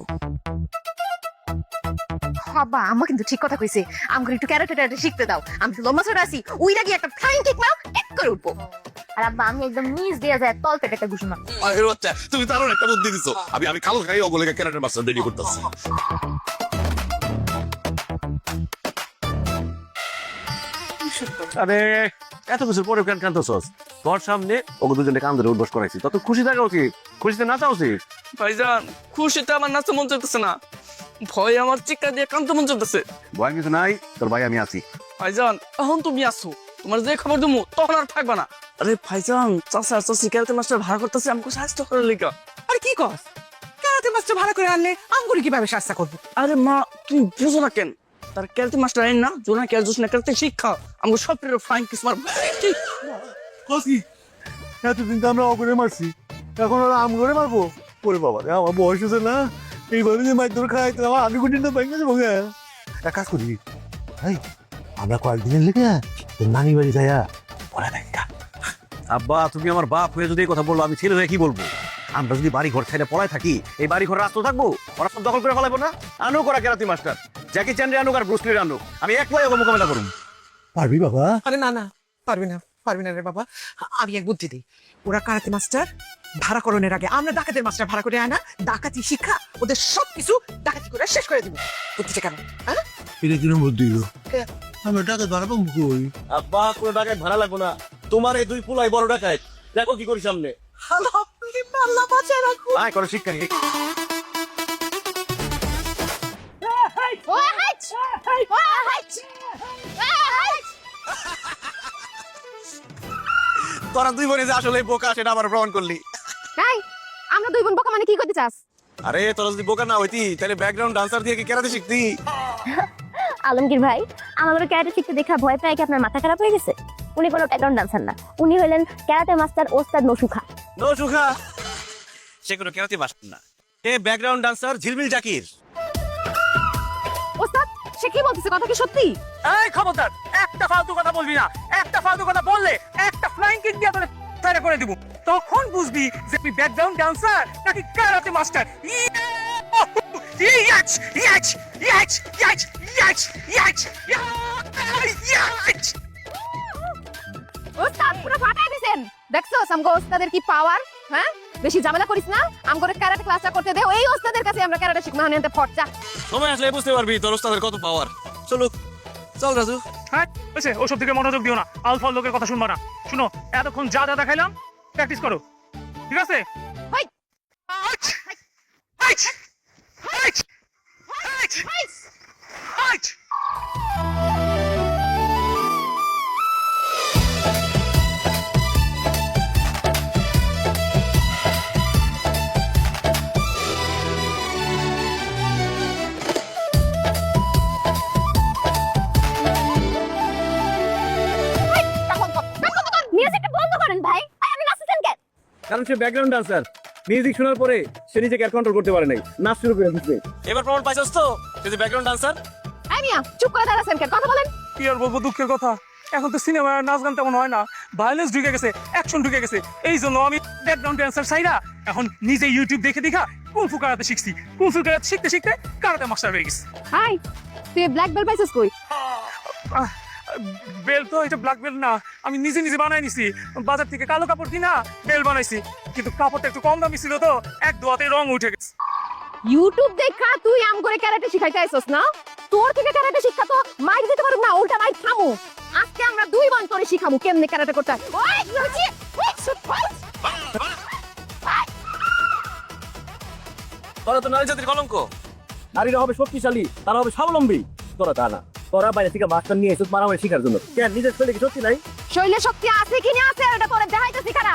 [SPEAKER 1] আব্বা আম্মা কিন্তু ঠিক কথা কইছে, আমাকে একটু ক্যারেক্টার শিখতে দাও। আমি তো লম্বা ছোট আছি, উইরা গিয়ে একটা ফ্লাইং কিক মারো, এক করে উঠবো।
[SPEAKER 8] আর আব্বা আমি একদম নিজ দিয়ে যায় তল পেটে একটা ঘুষি মারবো।
[SPEAKER 4] আরে বাচ্চা তুমি দারুণ একটা বুদ্ধি দিছো। আমি কাল খাই ওগুলো ক্যারেক্টার মাস্টার রেডি করতেছি।
[SPEAKER 5] আরে এত কিছুর পরে কেন কান্দছস? তোর সামনে ওকে দুজনে কান ধরে উঠবস করাইছি, তত খুশি থাকা উচিত, খুশিতে নাচা উচিত।
[SPEAKER 3] ভাইজান খুশিতে আমার নাচতে মন চাইতেছে না, ভয় আমার চিৎকার দিয়ে কান্দতে মন চাইতেছে।
[SPEAKER 5] ভয় কিছু নাই, তোর ভাই আমি আছি।
[SPEAKER 3] ভাইজান এখন তুমি আসো, তোমার যে খবর দেবো তখন আর থাকবা না। আরে ভাইজান চাষা চাষি ক্যারাতে মাস্টার ভাড়া করতেছে আমাকে সাহায্য করার লেগা।
[SPEAKER 6] আরে কি কস? কারাতে মাস্টার ভাড়া করে আনলে আমগুলি কিভাবে সাহায্য করবো?
[SPEAKER 3] আরে মা তুমি বুঝো না কেন? তার ক্যারাতে মাস্টার আইন না, জোনা ক্যার জোস না ক্যারাতে শিক্ষা আমাকে সব প্লেয়ার ফ্লাইং কিস মার।
[SPEAKER 7] এতদিন তো আমরা অগরে মারছি, এখন ওরা আম করে মারবো? ওরে বাবা রে, আমার বয়স হচ্ছে না, এইভাবে যে মাইর ধরে খাইতে আমার আগে কোনদিন তো ভেঙে যাবো। এক কাজ করি, আমরা কয়েকদিনের লেগে নানি বাড়ি যাইয়া পড়া দেখা।
[SPEAKER 5] আব্বা তুমি আমার বাপ হয়ে যদি এই কথা বললো, আমি ছেলে হয়ে কি বলবো? আমরা যদি বাড়ি ঘর ছেড়ে পড়ায় থাকি, এই বাড়ি ঘর রাস্তা থাকবো? ওরা সব দখল করে ফেলাবো না? আনো করা কেরাতি মাস্টার, জ্যাকি চ্যান রে আনুক আর ব্রুস লির আনুক, আমি একলাই ওকে মোকাবেলা করুন।
[SPEAKER 7] পারবি বাবা?
[SPEAKER 6] আরে না না, পারবি না রে বাবা। আমি এক বুদ্ধি দিই, ওরা কারাতে মাস্টার ভাড়া করণের আগে আমরা ডাকাতের মাস্টার ভাড়া করে আনা, ডাকাতি শিক্ষা ওদের সবকিছু ডাকাতি করে শেষ করে দিব। বুদ্ধিটা কেন? হ্যাঁ
[SPEAKER 7] এটা কিরম বুদ্ধি দিল? আমরা টাকা ধরাবো কই?
[SPEAKER 5] আব্বা কোনো ডাকাত ভাড়া লাগবো না, তোমার এই দুই পুলাই বড় ডাকাত, দেখো কি করি সামনে।
[SPEAKER 6] আল্লাহ বাঁচায় রাখো।
[SPEAKER 5] আয় করো শিক্ষা নেই। তোরা দুই বোনে যে আসলে বোকা সেটা আবার প্রমাণ করলি।
[SPEAKER 1] এই আমরা দুই বোন বোকা মানে কি করতে চাস?
[SPEAKER 5] আরে তোরা যদি বোকা না হইতি তাহলে ব্যাকগ্রাউন্ড ডান্সার দিয়ে কি কেরাতে শিখতি?
[SPEAKER 8] আলমগীর ভাই আমাদের ক্যারাটে শিখতে দেখা ভয় পেয়ে কি আপনার মাথা খারাপ হয়ে গেছে? উনি কোনো ব্যাকগ্রাউন্ড ডান্সার না, উনি হলেন ক্যারাটে মাস্টার ওস্তাদ নসুখা।
[SPEAKER 5] নো সুখা, সে কোনো কেরাতে মাস্টার না, এ ব্যাকগ্রাউন্ড ডান্সার ঝিলমিল জাকির।
[SPEAKER 1] ওস্তাদ সে কি বলতেছে, কথা কি সত্যি?
[SPEAKER 6] এই খবরদার, একটা ফালতু কথা বলবি না। একটা ফালতু কথা বললে একটা ফ্লাইং কিক দিয়ে তোরে ফায়ার করে দিব। তখন বুঝবি যে তুই ব্যাকগ্রাউন্ড ডান্সার নাকি ক্যারাটে মাস্টার। ইয়াচ ইয়াচ ইয়াচ ইয়াচ ইয়াচ ইয়াচ ইয়াচ।
[SPEAKER 1] ওস্তাদ পুরো ফাটাই দিছেন। দেখছস আমগো ওস্তাদের কি পাওয়ার? হ্যাঁ বেশি ঝামেলা করিস না, আমগো ক্যারাটে ক্লাসটা করতে দে। ওই ওস্তাদের কাছে আমরা ক্যারাটে শিখবো, না নিতে ফটজা।
[SPEAKER 5] সময় আসলে বুঝতে পারবি তোর ওস্তাদের কত পাওয়ার। চলো চল রাজু।
[SPEAKER 6] হ্যাঁ বুঝছে, ওসব দিকে মনোযোগ দিও না, আলফা লোকের কথা শুনবা না। শুনো, এতক্ষণ যা যা দেখাইলাম প্র্যাকটিস করো, ঠিক আছে?
[SPEAKER 1] হাই
[SPEAKER 6] আইচ আইচ আইচ আইচ আইচ।
[SPEAKER 8] মিউজিকটা বন্ধ করেন ভাই। আপনি নাচছেন কেন?
[SPEAKER 5] কারণ সে ব্যাকগ্রাউন্ড ডান্সার, মিউজিক শোনার পরে সে নিজেকে আর কন্ট্রোল করতে পারে নাই, নাচ শুরু করে দিচ্ছে। এবার প্রমাণ পাইছস তো সে যে ব্যাকগ্রাউন্ড ডান্সার।
[SPEAKER 1] আই মিয়া চুপ করে দাঁড়াছেন কেন, কথা বলেন।
[SPEAKER 6] কি আর বলবো, দুঃখের কথা, এখন তো সিনেমা নাচ গান তেমন হয় না, ভায়োলেন্স ঢুকে গেছে, অ্যাকশন ঢুকে গেছে। এই জন্য আমি ব্যাকগ্রাউন্ড ড্যান্সার চাইরা এখন নিজে ইউটিউব দেখে দেখা কুংফু কারাতে শিখছি। কুংফু কারাতে শিখতে শিখতে কারাতে মাস্টার হয়ে গেছি।
[SPEAKER 1] হাই তুই ব্ল্যাক বেল্ট পাইছিস কই?
[SPEAKER 6] বেল তো এটা ব্ল্যাক বেল না, আমি নিজে নিজে বানাই নিছি। বাজার থেকে কালো কাপড় কিনা বেল বানাইছি, কিন্তু কাপড়টা একটু কম দামি ছিল তো এক দোয়াতে রং উঠে গেছে।
[SPEAKER 1] ইউটিউব দেখা তুই আম করে ক্যারাটে শিখাইতে আইছস না? তোর থেকে ক্যারাটে শিক্ষা তো মাইর দিতে পারব না, উল্টা মাইর খামু। আজকে আমরা দুই বোন তোরে শিখামু কেমনে ক্যারাটে করতে হয়। ওই কি হচ্ছে? ওই শুট ফাইট।
[SPEAKER 5] তোরা তো নারী জাতির কলঙ্ক। নারীরা হবে শক্তিশালী, তারা হবে স্বাবলম্বী, তোরা তা না। তোরা বাইরে থেকে মাস্টার নিয়ে এসে মারামারি শিখার জন্য। কেন নিজের শরীরে কি শক্তি নাই?
[SPEAKER 1] শরীরে শক্তি আছে কি না আছে এটা তোরে দেখাইতেছি খারা।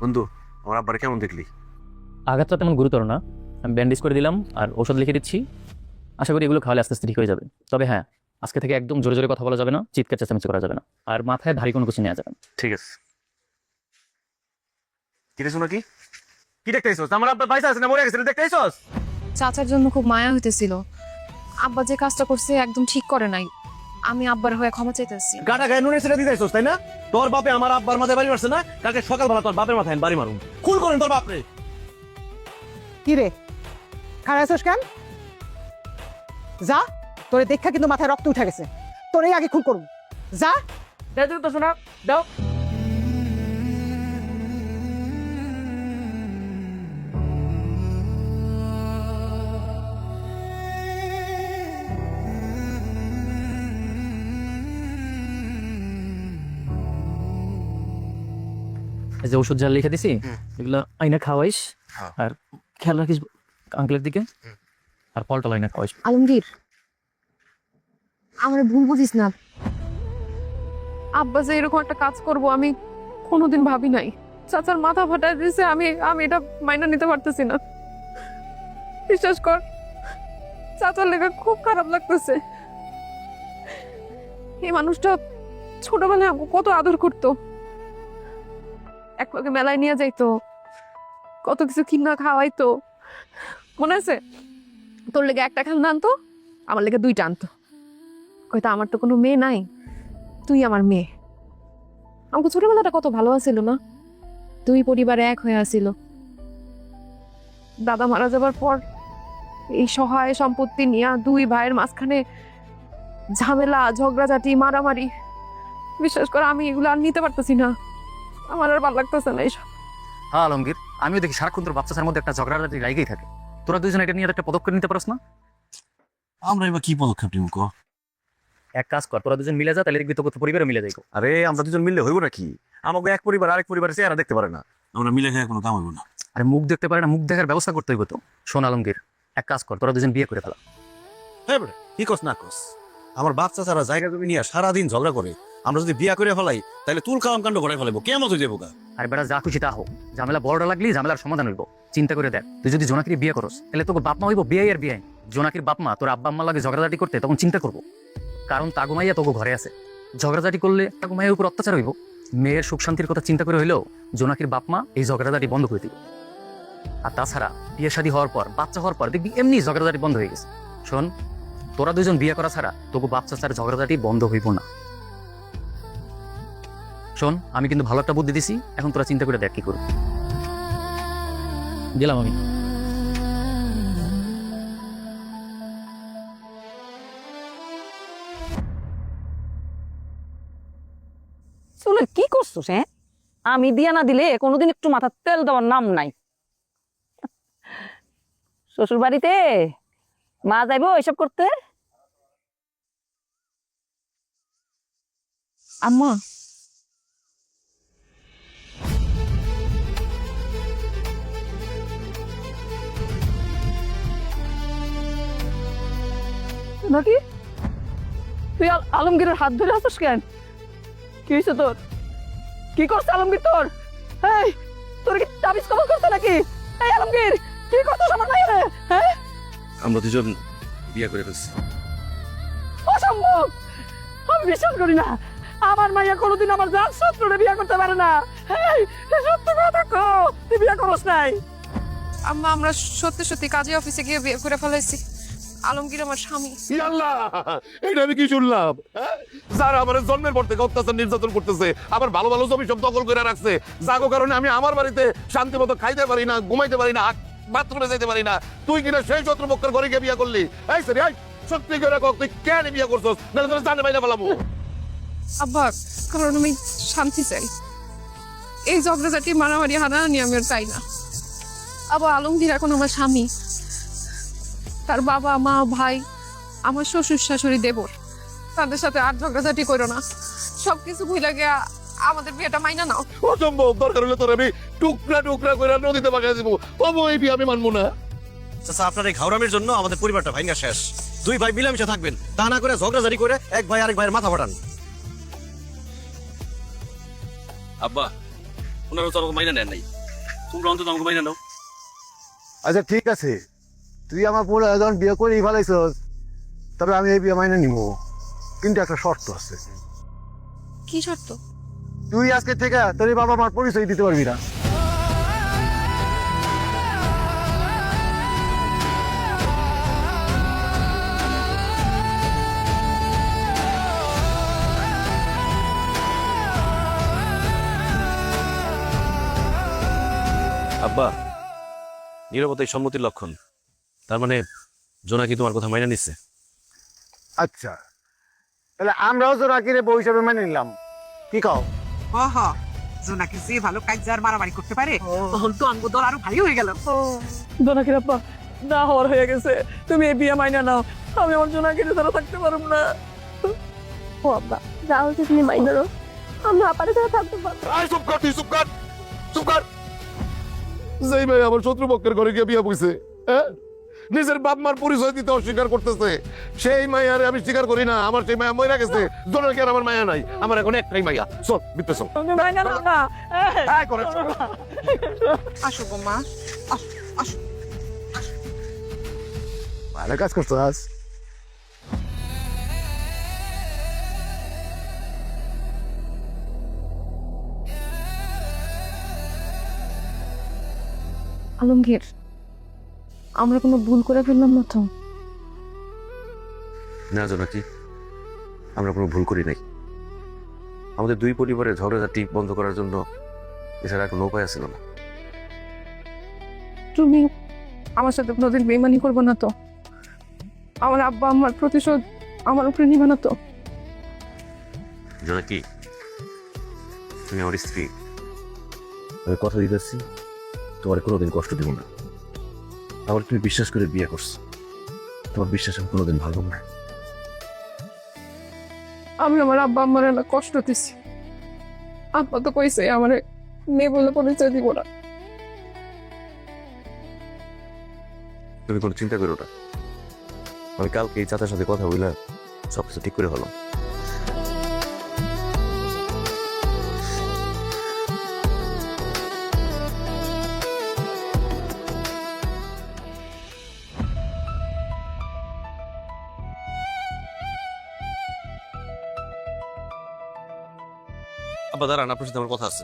[SPEAKER 5] বন্ধু, আমার আব্বারে কেমন দেখলি?
[SPEAKER 11] আঘাতটা তেমন গুরুতর না, আমি ব্যান্ডেজ করে দিলাম আর ওষুধ লিখে দিচ্ছি। আশা করি এগুলো খাওয়ালে আস্তে আস্তে ঠিক হয়ে যাবে। তবে হ্যাঁ, আজকে থেকে একদম জোরে জোরে কথা বলা যাবে না, চিৎকার চেঁচামেচি করা যাবে না, আর মাথায় ভারী কোনো কিছু নেওয়া যাবে না।
[SPEAKER 5] ঠিক আছে। কি রে শোনা, কি কি দেখতে আইছস? আমার আব্বা বাইসা আছে না মরে গেছে, দেখতে আইছস?
[SPEAKER 9] চাচার জন্য খুব মায়া হইতেছিল। আব্বা যে কাজটা করছে একদম ঠিক করে নাই। আমি আব্বার হয়ে ক্ষমা চাইতেছি।
[SPEAKER 5] গাটা গায়ে নুনের ছেড়ে দিতে আইছস তাই না? তোর বাপে আমার আব্বার মাথায় বাড়ি মারছে না, কালকে সকালবেলা তোর বাপের মাথায় বাড়ি মারুম। খুন করেন তোর বাপরে।
[SPEAKER 2] কি রে খারাইছস কেন? যা, তোরে দেখা কিন্তু মাথায় রক্ত উঠে গেছে, তোরে আগে খুন করুন। যা
[SPEAKER 6] দেখো তো শোনা দাও।
[SPEAKER 11] এই যে ওষুধ যা লিখে দিছি এগুলো আইনা খাওয়াইস, আর খেয়াল রাখিস আঙ্কেলের দিকে, আর পলটা আইনা খাওয়াইস।
[SPEAKER 9] আলমগীর, আমার ভুল বুঝিস না। আব্বা যে এরকম একটা কাজ করব আমি কোনোদিন ভাবি নাই। চাচার মাথা ফাটাই দিয়েছে, আমি এটা মাইনা নিতে পারতেছি না। বিশ্বাস কর, চাচার লেগে খুব খারাপ লাগতেছে। এই মানুষটা ছোটবেলায় আমাকে কত আদর করতো, একলাগে মেলায় নিয়ে যাইতো, কত কিছু কিনা খাওয়াইতো। মনে আছে? তোর লেগে একটা খেলনা আনতো, আমার লেগে দুইটা আনতো। কইতো আমার তো কোনো মেয়ে নাই, তুই আমার মেয়ে। আমাকে ছোটবেলাটা কত ভালো আছিল না? দুই পরিবারে এক হয়ে আসিল। দাদা মারা যাবার পর এই সহায় সম্পত্তি নিয়ে দুই ভাইয়ের মাঝখানে ঝামেলা, ঝগড়াঝাটি, মারামারি। বিশ্বাস কর আমি এগুলো আর নিতে পারতেছি না, আমার আর ভালো লাগতেছে না এইসব।
[SPEAKER 11] হ্যাঁ আলমগীর, আমিও দেখি সারাক্ষণ তোর বাচ্চার মধ্যে একটা ঝগড়াঝাটি লাইগেই থাকে। তোরা দুজন এটা নিয়ে একটা পদক্ষেপ নিতে পারস না?
[SPEAKER 5] আমরা এবার কি পদক্ষেপ নিব ক?
[SPEAKER 11] এক কাজ কর, তোরা দুজন মিলে যা, তাহলে দেখবি তোর পরিবারও মিলে যাইব।
[SPEAKER 5] আরে আমরা দুজন মিললে হইব নাকি? আমাকে এক পরিবার আরেক পরিবারের চেহারা দেখতে পারে না, আমরা মিলে খেয়ে কোনো কাম হইব না।
[SPEAKER 11] আরে মুখ দেখতে পারে না, মুখ দেখার ব্যবস্থা করতে হইব তো। শোন আলমগীর, এক কাজ কর, তোরা দুজন বিয়ে করে ফেলা।
[SPEAKER 5] হ্যাঁ বেটা, কি কস না কস? আমার বাচ্চা ছাড়া জায়গা জমি নিয়ে সারাদিন ঝগড়া করে, আমরা যদি বিয়া করে ফেলাই তাহলে তুল কালাম কাণ্ড ঘটাই ফেলাইবো, কেমন হয়ে যাবো গা?
[SPEAKER 11] আর বেটা যা খুশি তা হোক, ঝামেলা বড়টা লাগলি ঝামেলার সমাধান হইব। চিন্তা করে দেখ, তুই যদি জোনাকির বিয়ে করস তাহলে তোর বাপ মা হইব বিয়ে আর বিয়ে। জোনাকির বাপ মা তোর আব্বা আম্মা লাগে ঝগড়াঝাটি করতে তখন চিন্তা করবো, কারণ তাগুমাইয়া তোকে ঘরে আছে। ঝগড়াঝাটি করলে তাগুমাইয়ের উপর অত্যাচার হইব। মেয়ের সুখ শান্তির কথা চিন্তা করে হইলেও জোনাকির বাপ মা এই ঝগড়াঝাটি বন্ধ করে দিবে। আর তাছাড়া বিয়ে শাদী হওয়ার পর, বাচ্চা হওয়ার পর দেখবি এমনি ঝগড়াঝাটি বন্ধ হয়ে গেছে। শোন, তোরা দুজন বিয়ে করা ছাড়া তোকে বাচ্চা ছাড়া ঝগড়াঝাটি বন্ধ হইব না। শোন, আমি কিন্তু ভালো একটা বুদ্ধি দিছি, এখন তোরা চিন্তা করে দেখ কি করবি। গেলাম আমি।
[SPEAKER 6] চলে কি করছোস? হ্যাঁ, আমি দিয়া না দিলে কোনোদিন একটু মাথার তেল দেওয়ার নাম নাই। শ্বশুর বাড়িতে মা যাইবো এসব করতে?
[SPEAKER 9] আম্মা,
[SPEAKER 6] নাকি তুই আলমগীরের হাত ধরে আসিস কেন? কি হয়েছে তোর? কি করছে আলমগীর তোর? এই, তোর কি তাবিজ কবজ করছে নাকি? এই আলমগীর, কি করছিস আমার মায়েরে? হ্যাঁ,
[SPEAKER 5] আমরা দুজন বিয়া করে ফেলছি।
[SPEAKER 6] অসম্ভব, আমি বিশ্বাস করি না। আমার মাইয়া কোনোদিন আমার জাত শত্রুরে বিয়ে করতে পারে না। এই, সত্য কথা কও, তুই বিয়ে করস নাই?
[SPEAKER 9] আম্মা, আমরা সত্যি সত্যি কাজে অফিসে গিয়ে বিয়ে করে ফেলাইছি। আলমগীর আমার স্বামী।
[SPEAKER 4] ইয়াল্লাহ, এটা আমি কি শুনলাম? হ্যাঁ? যারা আমার জন্মের পর থেকে অত্যাচার নির্যাতন করতেছে, আবার ভালো ভালো জমি সব দখল করে রাখছে, যাগো কারণে আমি আমার বাড়িতে শান্তি মতো খাইতে পারি না, ঘুমাইতে পারি না, বাথরুমে যেতে পারি না। তুই কিনা সেই শত্রুপক্ষের ঘরে গিয়ে বিয়ে করলি? এই সরি, এই সত্যি করে কক, তুই কেন বিয়ে করছস? নাহলে তোর জানে বাইরে ফেলাবো।
[SPEAKER 9] আব্বা, কারণ আমি শান্তি চাই। এই ঝগড়াঝাটি মারামারি হানাহানি আমি আর চাই না। আবার আলমগীর এখন আমার স্বামী, তার বাবা মা ভাই, আমার শ্বশুর শাশুড়ি দেবর, তাদের সাথে আর ঝগড়াঝাটি করো না। সবকিছু ভুলে গিয়া আমাদের বিয়েটা মাইনা নাও।
[SPEAKER 4] অসম্ভব, দরকার হলে তোর আমি টুকরা টুকরা করে নদীতে বাগায় দিব, তবু এই বিয়ে আমি মানবো না।
[SPEAKER 5] চাচা, আপনার এই ঘাওরামের জন্য আমাদের পরিবারটা ভাঙা শেষ। দুই ভাই মিলামিশে থাকবেন, তা না করে ঝগড়াঝাড়ি করে এক ভাই আরেক ভাইয়ের মাথা ফাটান। আব্বা, ওনারা তো আমাকে মাইনা নেন নাই, তোমরা অন্তত আমাকে মাইনা নাও।
[SPEAKER 7] আচ্ছা ঠিক আছে, তুই আমার পুরো যখন বিয়ে করেই ফেলাইছস, তবে আমি এই বিয়ে মাইনে নিব, কিন্তু একটা শর্ত আছে।
[SPEAKER 9] কি শর্ত?
[SPEAKER 7] তুই আজকে থেকে তোর এই বাবা মার পরিচয় দিতে পারবি না।
[SPEAKER 5] আব্বা, নীরবতাই সম্মতির লক্ষণ। তার মানে জোনাকি তোমার কথা মাইনা নিচ্ছে?
[SPEAKER 7] আচ্ছা, তাহলে আমরাও তো রাকিরে বউ হিসাবে মেনে নিলাম, কি কও?
[SPEAKER 2] জোনাকি যে ভালো কাজ মারামারি করতে পারে, তখন তো আঙ্গ দল আরো ভারী হয়ে গেল।
[SPEAKER 6] জোনাকির আব্বা, না হওয়ার হয়ে গেছে, তুমি এই বিয়ে মাইনা নাও। আমি আমার জোনাকির ছাড়া থাকতে পারবো না।
[SPEAKER 8] ও আব্বা, যা হচ্ছে তুমি মাইন্ড করো, আমরা আপারে ছাড়া থাকতে পারবো না।
[SPEAKER 4] চুপ কর, তুই চুপ কর, চুপ কর। যেই ভাই আমার শত্রুপক্ষের ঘরে গিয়ে বিয়ে বইছে, হ্যাঁ, নিজের বাপ মার পরিচয় দিতে অস্বীকার করতেছে, সেই মায়ারে আমি স্বীকার করি না। আমার সেই মায়া মইরা গেছে, জোনাকি আর আমার মায়া নাই, আমার এখন একটাই মায়া। চল বিপে চল।
[SPEAKER 6] তুমি মাইনা নাও না।
[SPEAKER 4] এই করে চল।
[SPEAKER 9] আসো গো মা, আসো।
[SPEAKER 7] ভালো কাজ করছো আজ।
[SPEAKER 9] আলমগীর, আমরা কোনো ভুল করে ফেললাম না তো?
[SPEAKER 5] না জোনাকি, আমরা কোনো ভুল করি নাই। আমাদের দুই পরিবারের ঝগড়াঝাটি বন্ধ করার জন্য এছাড়া কোনো উপায় ছিল না।
[SPEAKER 9] তুমি আমার সাথে কোনোদিন বেইমানি করবো না তো? আমার আব্বা আমার প্রতিশোধ আমার উপরে নিবে না তো?
[SPEAKER 5] জোনাকি, তুমি আমার স্ত্রী, আমি কথা দিতেছি তোমার কোনোদিন কষ্ট দেব না। আবার তুমি বিশ্বাস করে বিয়ে করছো, তোমার বিশ্বাস আমি কোনোদিন ভালো না।
[SPEAKER 9] আমি আমার আব্বা আম্মার না কষ্ট দিছি। আব্বা তো কইছে আমার মেয়ে বলে পরিচয় দিব না।
[SPEAKER 5] তুমি কোনো চিন্তা করো না, আমি কালকে এই চাচার সাথে কথা বললাম, সবকিছু ঠিক করে হলাম।
[SPEAKER 4] আব্বা দাঁড়ান, আপনার সাথে আমার কথা আছে।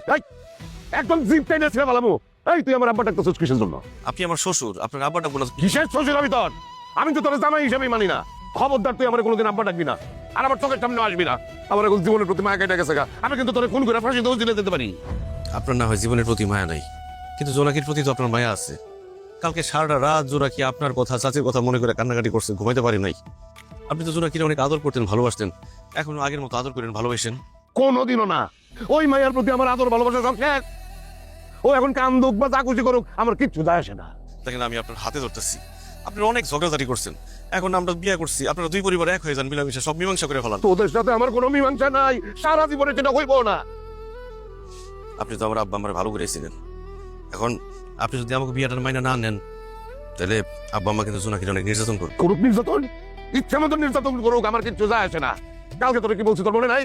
[SPEAKER 4] একদম জিপ টেনে ছেড়ে ফেলামু। এই তুই আমার আব্বা ডাকতেছিস কিসের জন্য?
[SPEAKER 5] আপনি আমার শ্বশুর, আপনার আব্বা ডাকবো না।
[SPEAKER 4] কিসের শ্বশুর আমি তোর? আমি তো তোর জামাই হিসেবেই মানি না। খবরদার তুই আমার কোনোদিন আব্বা ডাকবি না, আর আমার চোখের সামনে আসবি না। আমার এখন জীবনের প্রতি মায়া কেটে গেছে গা। আমি কিন্তু তোর খুন করে ফাঁসি দোষ দিলে দিতে পারি।
[SPEAKER 5] আপনার না হয় জীবনের প্রতি মায়া নাই, কিন্তু জোনাকির প্রতি তো আপনার মায়া আছে। কালকে সারাটা রাত জোনাকি আপনার কথা, চাচির কথা মনে করে কান্নাকাটি করছে, ঘুমাইতে পারি নাই। আপনি তো জোনাকির অনেক আদর করতেন, ভালোবাসতেন, এখনো আগের মতো আদর করেন, ভালোবাসেন?
[SPEAKER 4] কোনোদিনও না। ওই মায়ের প্রতি আমার আদর ভালোবাসা সব শেষ। ও এখন কান্দুক বা যা খুশি করুক, আমার কিচ্ছু যায় আসে না।
[SPEAKER 5] দেখেন আমি আপনার হাতে ধরতেছি, আপনারা অনেক ঝগড়াঝাটি করছেন, এখন আমরা বিয়ে করছি, আপনারা দুই পরিবার এক হয়ে যান, মিলামিশা সব মীমাংসা করে ফেলান।
[SPEAKER 4] তোদের সাথে আমার কোনো মীমাংসা নাই, সারা জীবনে সেটা হইব না।
[SPEAKER 5] আপনি তো আমার আব্বা আমার ভালো করেছিলেন, এখন আপনি যদি আমাকে বিয়েটার মাইনা না নেন, তাহলে আব্বা আম্মা কিন্তু জোনাকির অনেক নির্যাতন করবে।
[SPEAKER 4] করুক নির্যাতন, ইচ্ছা মতো নির্যাতন করুক, আমার কিচ্ছু যায় আসে না। কালকে তোর কি বলছি তোর মনে নাই?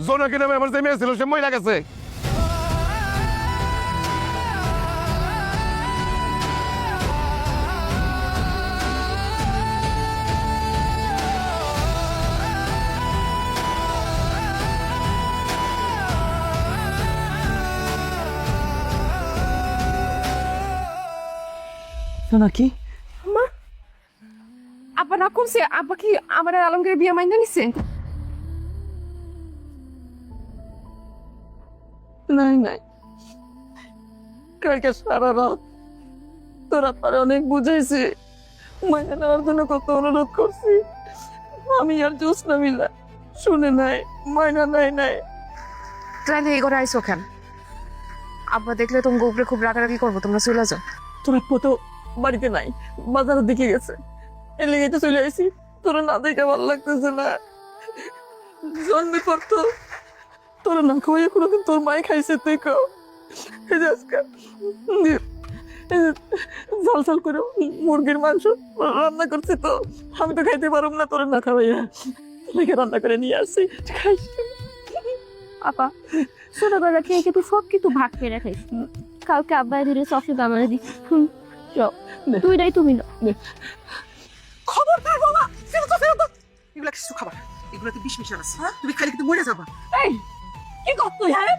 [SPEAKER 4] জোনাকি নামে আমার যে মেয়ে ছিল সে মহিলা গেছে।
[SPEAKER 6] নাকি
[SPEAKER 9] আব্বা না করছে? আব্বা কি আমার আর আলমগীর বিয়ে মাইনা নিছে?
[SPEAKER 6] নাই নাই, কালকে সারা রাত তোরা তারা অনেক বুঝাইছে, মাইনা নেওয়ার জন্য কত অনুরোধ করছি, আমি আর জোসনা মিলা শুনে নাই, মাইনা নাই নাই।
[SPEAKER 9] তাহলে এই ঘরে আইসো কেন? আব্বা দেখলে তোমাকে উপরে খুব রাগারাগি করবো, তোমরা চলে যাও।
[SPEAKER 6] তোরা কত বাড়িতে নাই, বাজারের দিকে গেছে, এর লেগে তো চলে আসি। তোরা না দেখে ভালো লাগতেছে না। জন্মের পর তো তোরা না খাওয়াই কোনোদিন তোর মাই খাইছে, তুই খাও। এই যে আজকে ঝাল ঝাল করে মুরগির মাংস রান্না করছি, তো আমি তো খাইতে পারব না তোরা না খাওয়াইয়া, লেগে রান্না করে নিয়ে আসছি, খাইস।
[SPEAKER 8] আপা ছোটবেলা থেকে তুই সব কিছু ভাগ করে রাখিস। কালকে আব্বা ধীরে চকলেট আমার দিস, তুইটাই তুমি না।
[SPEAKER 2] খবরদার বাবা, ফেরত ফেরত, এগুলা কিছু খাবার, এগুলাতে বিষ মিশান আছে, তুমি খালি কিন্তু মরে যাবা।
[SPEAKER 6] এই কি কর তুই? হ্যাঁ,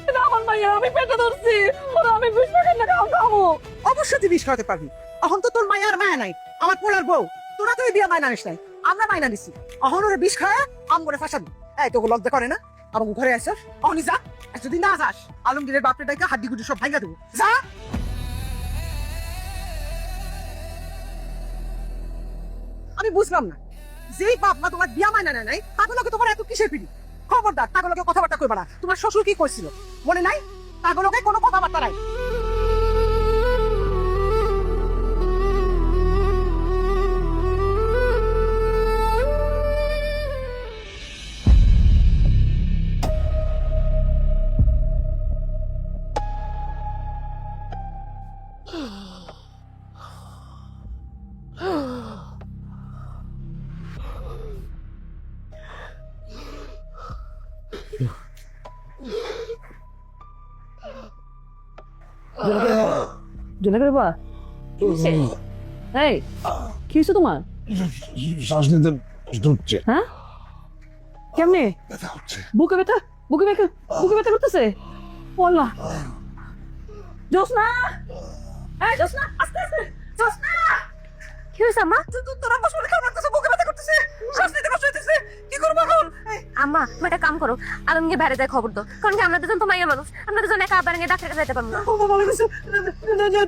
[SPEAKER 6] এটা আমার মাইয়া, আমি পেটে ধরছি, ওরা আমি বিষ পাকেন না খাবো।
[SPEAKER 2] অবশ্যই তুই বিষ খাওয়াতে পারবি। এখন তো তোর মায়ের মায়া নাই, আমার পোলার বউ, তোরা তুই বিয়া মায়না নিস নাই, আমরা মায়না নিছি। এখন ওরা বিষ খায় আম করে ফাঁসাবি। এই তোকে লজ্জা করে না? আমার ঘরে আসছ, অহনি যা। আর যদি না যাস, আলমগীরের বাপরে ডাইকা হাড্ডি গুড্ডি সব ভাঙা দেবো, যা। আমি বুঝলাম না, যেই বাপ মা তোমার বিয়া মায়না নেয় নাই, তাগুলোকে তোমার এত কিসের পিড়ি? খবরদার, তাগুলোকে কথাবার্তা কইবা না। তোমার শ্বশুর কি কইছিল মনে নাই? তাগুলোকে কোনো কথাবার্তা নাই।
[SPEAKER 6] জোনাকের বা এই কি হয়েছে তোমার?
[SPEAKER 4] শ্বাস নিতে কষ্ট হচ্ছে।
[SPEAKER 6] হ্যাঁ, কেমনে?
[SPEAKER 4] ব্যথা হচ্ছে।
[SPEAKER 6] বুকে ব্যথা, বুকে ব্যথা, বুকে ব্যথা করতেছে। ওয়াল্লাহ, জোসনা, এই জোসনা, আস্তে আস্তে, জোসনা।
[SPEAKER 8] কি হয়েছে আম্মা?
[SPEAKER 6] তোরা বসে বসে খাবার করতেছে, বুকে ব্যথা করতেছে, শ্বাস নিতে কষ্ট হইতেছে, কি করবো এখন?
[SPEAKER 8] আম্মা তুমি একটা কাম করো, আলমগীর বাইরে যায় খবর দাও, কারণ কি আমরা দুজন তো মাইয়া মানুষ, আমরা দুজন একা আবার নিয়ে ডাক্তারের কাছে যেতে পারবো না।
[SPEAKER 6] ও বাবা, ভালো কিছু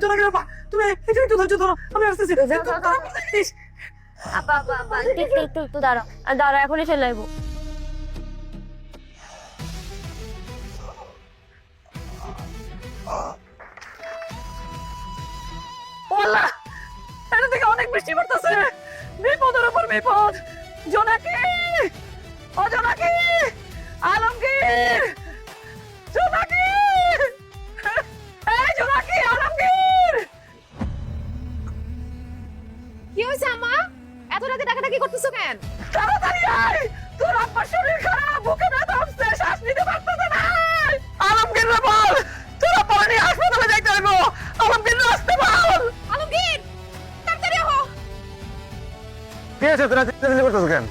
[SPEAKER 6] জোনাকের বা, তুমি একটু একটু ধৈর্য ধরো, আমি আসতেছি।
[SPEAKER 8] আপা আপা আপা একটু দাঁড়াও, দাঁড়াও, এখনই চলে আসবো।
[SPEAKER 6] অনেক বৃষ্টি পড়তেছে, বিপদের উপর বিপদ। জোনাকি, ও জোনাকি, আলমগীর, জোনাকি, এই জোনাকি, আলমগীর।
[SPEAKER 9] কি হয়েছে আমা? এত রাতে ডাকাডাকি করতেছো কেন?
[SPEAKER 6] তাড়াতাড়ি আয়, তোর আব্বার শরীর খারাপ, বুকে ব্যথা হচ্ছে, শ্বাস নিতে পারতেছে না। আলমগীর রে বল, তোর আব্বার নিয়ে হাসপাতালে যাইতে হইব। আলমগীর রে আসতে বল।
[SPEAKER 9] আলমগীর, তাড়াতাড়ি আহো।
[SPEAKER 5] কি আছে তোরা চিন্তা করতেছ কেন?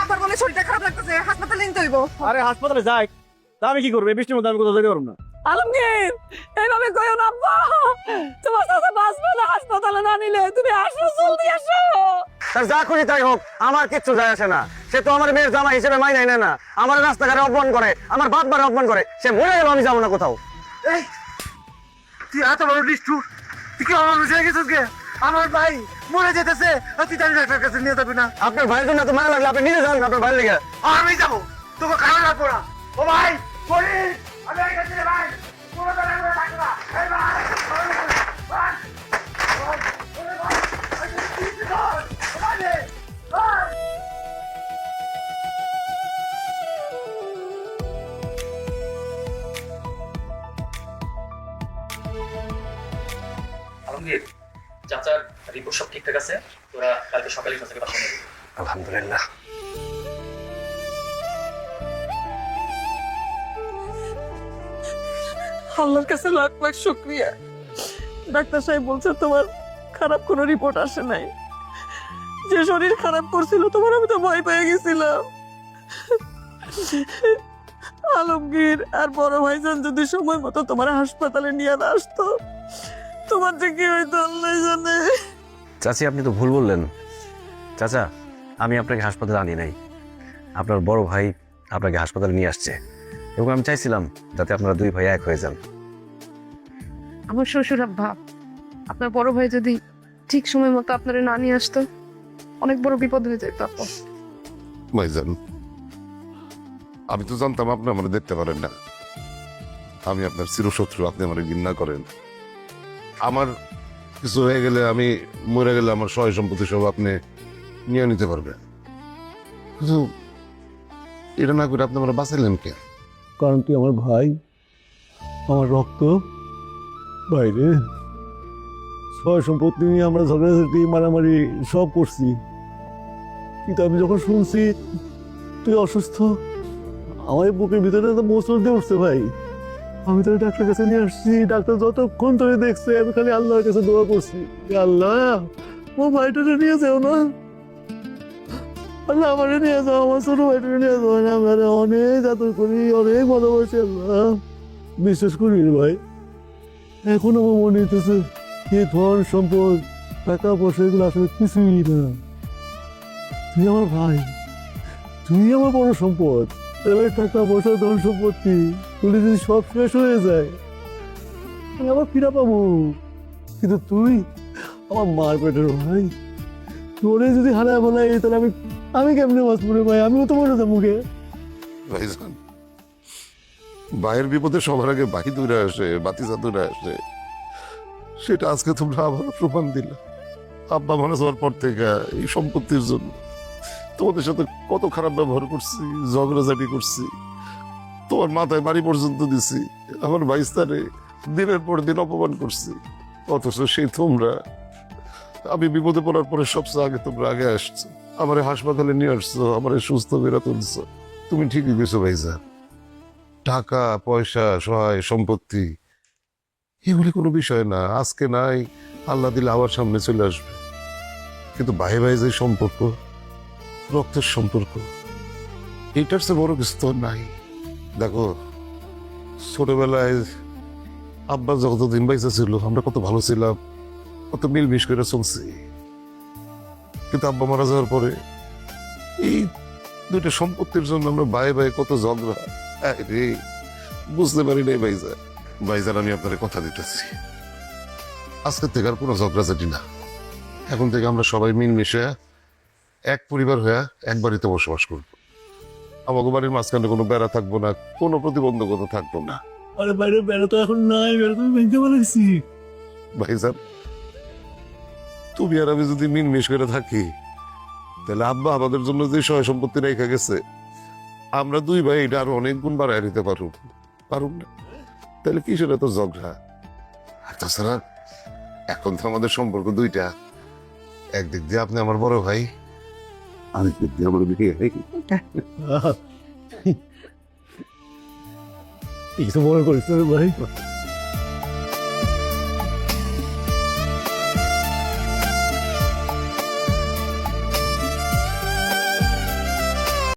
[SPEAKER 6] আব্বার বলে শরীরটা খারাপ লাগতেছে, হাসপাতালে নিতে হইব।
[SPEAKER 5] আরে হাসপাতালে যাই, তা আমি কি করবো? এই বৃষ্টির মধ্যে আমি কোথাও যেতে পারবো না।
[SPEAKER 6] আলমগীর, এইভাবে কইও না আব্বা, তোমার চাচা বাঁচবে না হাসপাতালে না নিলে। তুমি আসো, জলদি আসো।
[SPEAKER 5] তার যা খুশি তাই হোক, আমার কিচ্ছু যায় আসে না। সে তো আমার মেয়ের জামা হিসেবে মাইনাই নেয় না, আমার রাস্তাঘাটে অপমান করে, আমার বাপ মারে অপমান করে। সে মরে গেল, আমি যাবো না কোথাও।
[SPEAKER 7] তুই এত বড় নিষ্ঠুর, তুই কি আমার বুঝে গেছিস গে? আমার ভাই মরে যেতেছে, আর তুই জানি ডাক্তার কাছে নিয়ে যাবি না।
[SPEAKER 5] আপনার ভাইয়ের জন্য তো মায়া লাগলে আপনি নিজে যান, আপনার ভাইয়ের লেগে।
[SPEAKER 7] আর আমি যাবো, তোকে খারাপ লাগবো না। ও ভাই শরীর, আমি এখান থেকে ভাই কোনো জায়গায় করে থাকবো না। এই ভাই, ভাই, ভাই, ওরে ভাই, এই যে কি কর? ও ভাই রে, ভাই।
[SPEAKER 11] আলমগীর, চাচার রিপোর্ট সব ঠিকঠাক আছে, তোরা কালকে সকালে চাচাকে বাসায় নিয়ে যাবি।
[SPEAKER 5] আলহামদুলিল্লাহ।
[SPEAKER 6] আল্লাহর কাছে লাখ লাখ শুকরিয়া। ডাক্তার সাহেব বলছে তোমার খারাপ কোনো রিপোর্ট আসে নাই। যে শরীর খারাপ করছিল তোমার, আমি তো ভয় পেয়ে গেছিলাম। আলমগীর আর বড় ভাইজান যদি সময় মতো তোমার হাসপাতালে নিয়ে না আসতো, তোমার যে কি হইতো আল্লাহ জানে।
[SPEAKER 5] চাচি, আপনি তো ভুল বললেন। চাচা, আমি আপনাকে হাসপাতালে আনি নাই, আপনার বড় ভাই আপনাকে হাসপাতালে নিয়ে আসছে, এবং আমি চাইছিলাম যাতে আপনারা দুই ভাই এক হয়ে যান।
[SPEAKER 9] আমার শ্বশুর আব্বা, আপনার বড় ভাই যদি ঠিক সময় মতো আপনারা না নিয়ে আসতো, অনেক বড় বিপদ হয়ে যেত আপা।
[SPEAKER 4] ভাইজান, আমি তো জানতাম আপনি আমার দেখতে পারেন না। আমি আপনার চিরশত্রু, আপনি আমার ঘৃণা করেন। আমার কিছু হয়ে গেলে, আমি মরে গেলে আমার সয় সম্পত্তি সব আপনি নিয়ে নিতে পারবেন, কিন্তু এটা না করে আপনি আমার বাঁচাইলেন কেন?
[SPEAKER 7] কারণ তুই আমার ভাই, আমার রক্ত। বাইরে সয় সম্পত্তি নিয়ে আমরা ঝগড়াঝাটি মারামারি সব করছি, কিন্তু আমি যখন শুনছি তুই অসুস্থ, আমার বুকের ভিতরে তো মোচড় দিয়ে উঠছে ভাই। আমি তো ডাক্তার কাছে নিয়ে আসছি, ডাক্তার যতক্ষণ ধরে দেখছে আমি খালি আল্লাহর কাছে দোয়া করছি, আল্লাহ ও ভাইটাকে নিয়ে যাও না, আল্লাহ আমারে নিয়ে যাও, আমার ছোট ভাইটাকে নিয়ে যাও না। আমার অনেক আদর করি, অনেক ভালোবাসি আল্লাহ। বিশ্বাস করি ভাই, এখন আমার মনে হইতেছে এই ধন সম্পদ টাকা পয়সা এগুলো আসলে কিছুই না। তুই আমার ভাই, তুই আমার বড় সম্পদ। এবার টাকা পয়সা ধন সম্পত্তি তুই যদি সব শেষ হয়ে যায়, আমি আবার ফিরা পাবো, কিন্তু তুই আমার মার পেটের ভাই, তোরে যদি হারায় বলাই তাহলে আমি কেমনে বাঁচবো রে ভাই? আমিও তো মরে যাবো মুখে।
[SPEAKER 4] ভাইজান, ভাইয়ের বিপদে সবার আগে বাকি দূরে আসে, বাতিজা দূরে আসে, সেটা আজকে তোমরা আবার প্রমাণ দিলা। আব্বা মারা যাওয়ার পর থেকে এই সম্পত্তির জন্য তোমাদের সাথে কত খারাপ ব্যবহার করছি, ঝগড়াঝাটি করছি, তোমার মাথায় বাড়ি পর্যন্ত দিছি, আমার ভাইস্তারে দিনের পর দিন অপমান করছি, অথচ সেই তোমরা আমি বিপদে পড়ার পরে সবচেয়ে আগে তোমরা আগে আসছো, আমার হাসপাতালে নিয়ে আসছো, আমার সুস্থ বেরা তুলছো। তুমি ঠিকই গেছো ভাইজান, টাকা পয়সা সহায় সম্পত্তি এগুলি কোনো বিষয় না, আজকে নাই আল্লাহ দিলে আবার সামনে চলে আসবে, কিন্তু ভাই ভাই যে সম্পর্ক, রক্তের সম্পর্ক, এটার চেয়ে বড় কিছু তো নাই। দেখো, ছোটবেলায় আব্বা যতদিন বাইসা ছিল আমরা কত ভালো ছিলাম, কত মিলমিশ করে চলছি, কিন্তু আব্বা মারা যাওয়ার পরে এই দুইটা সম্পত্তির জন্য আমরা ভাই ভাই কত ঝগড়া। রে বুঝতে পারি নাই ভাইজান। ভাইজান, আমি আপনার কথা দিতেছি, আজকের থেকে আর কোনো ঝগড়াঝাটি না, এখন থেকে আমরা সবাই মিলমিশে এক পরিবার হয়ে এক বাড়িতে বসবাস করবো। আমাকে বাড়ির মাঝখানে কোনো বেড়া থাকবো না, কোনো প্রতিবন্ধকতা থাকবো না।
[SPEAKER 7] আরে বাইরে বেড়া তো এখন নাই, বেড়া তো ভেঙে বলেছি।
[SPEAKER 4] ভাইজান, তুমি আর আমি যদি মিনমিশ করে থাকি তাহলে আব্বা আমাদের জন্য যে সহায় সম্পত্তি রেখে গেছে আমরা দুই ভাই এটা আরো অনেক গুণ বাড়ায় নিতে পারুন না। তাহলে কিসের এত ঝগড়া? আর তাছাড়া এখন তো আমাদের সম্পর্ক দুইটা, একদিক দিয়ে আপনি আমার বড় ভাই, আরেক দিক দিয়ে আমার বিয়ে ভাই।
[SPEAKER 7] কিছু মনে করিস ভাই?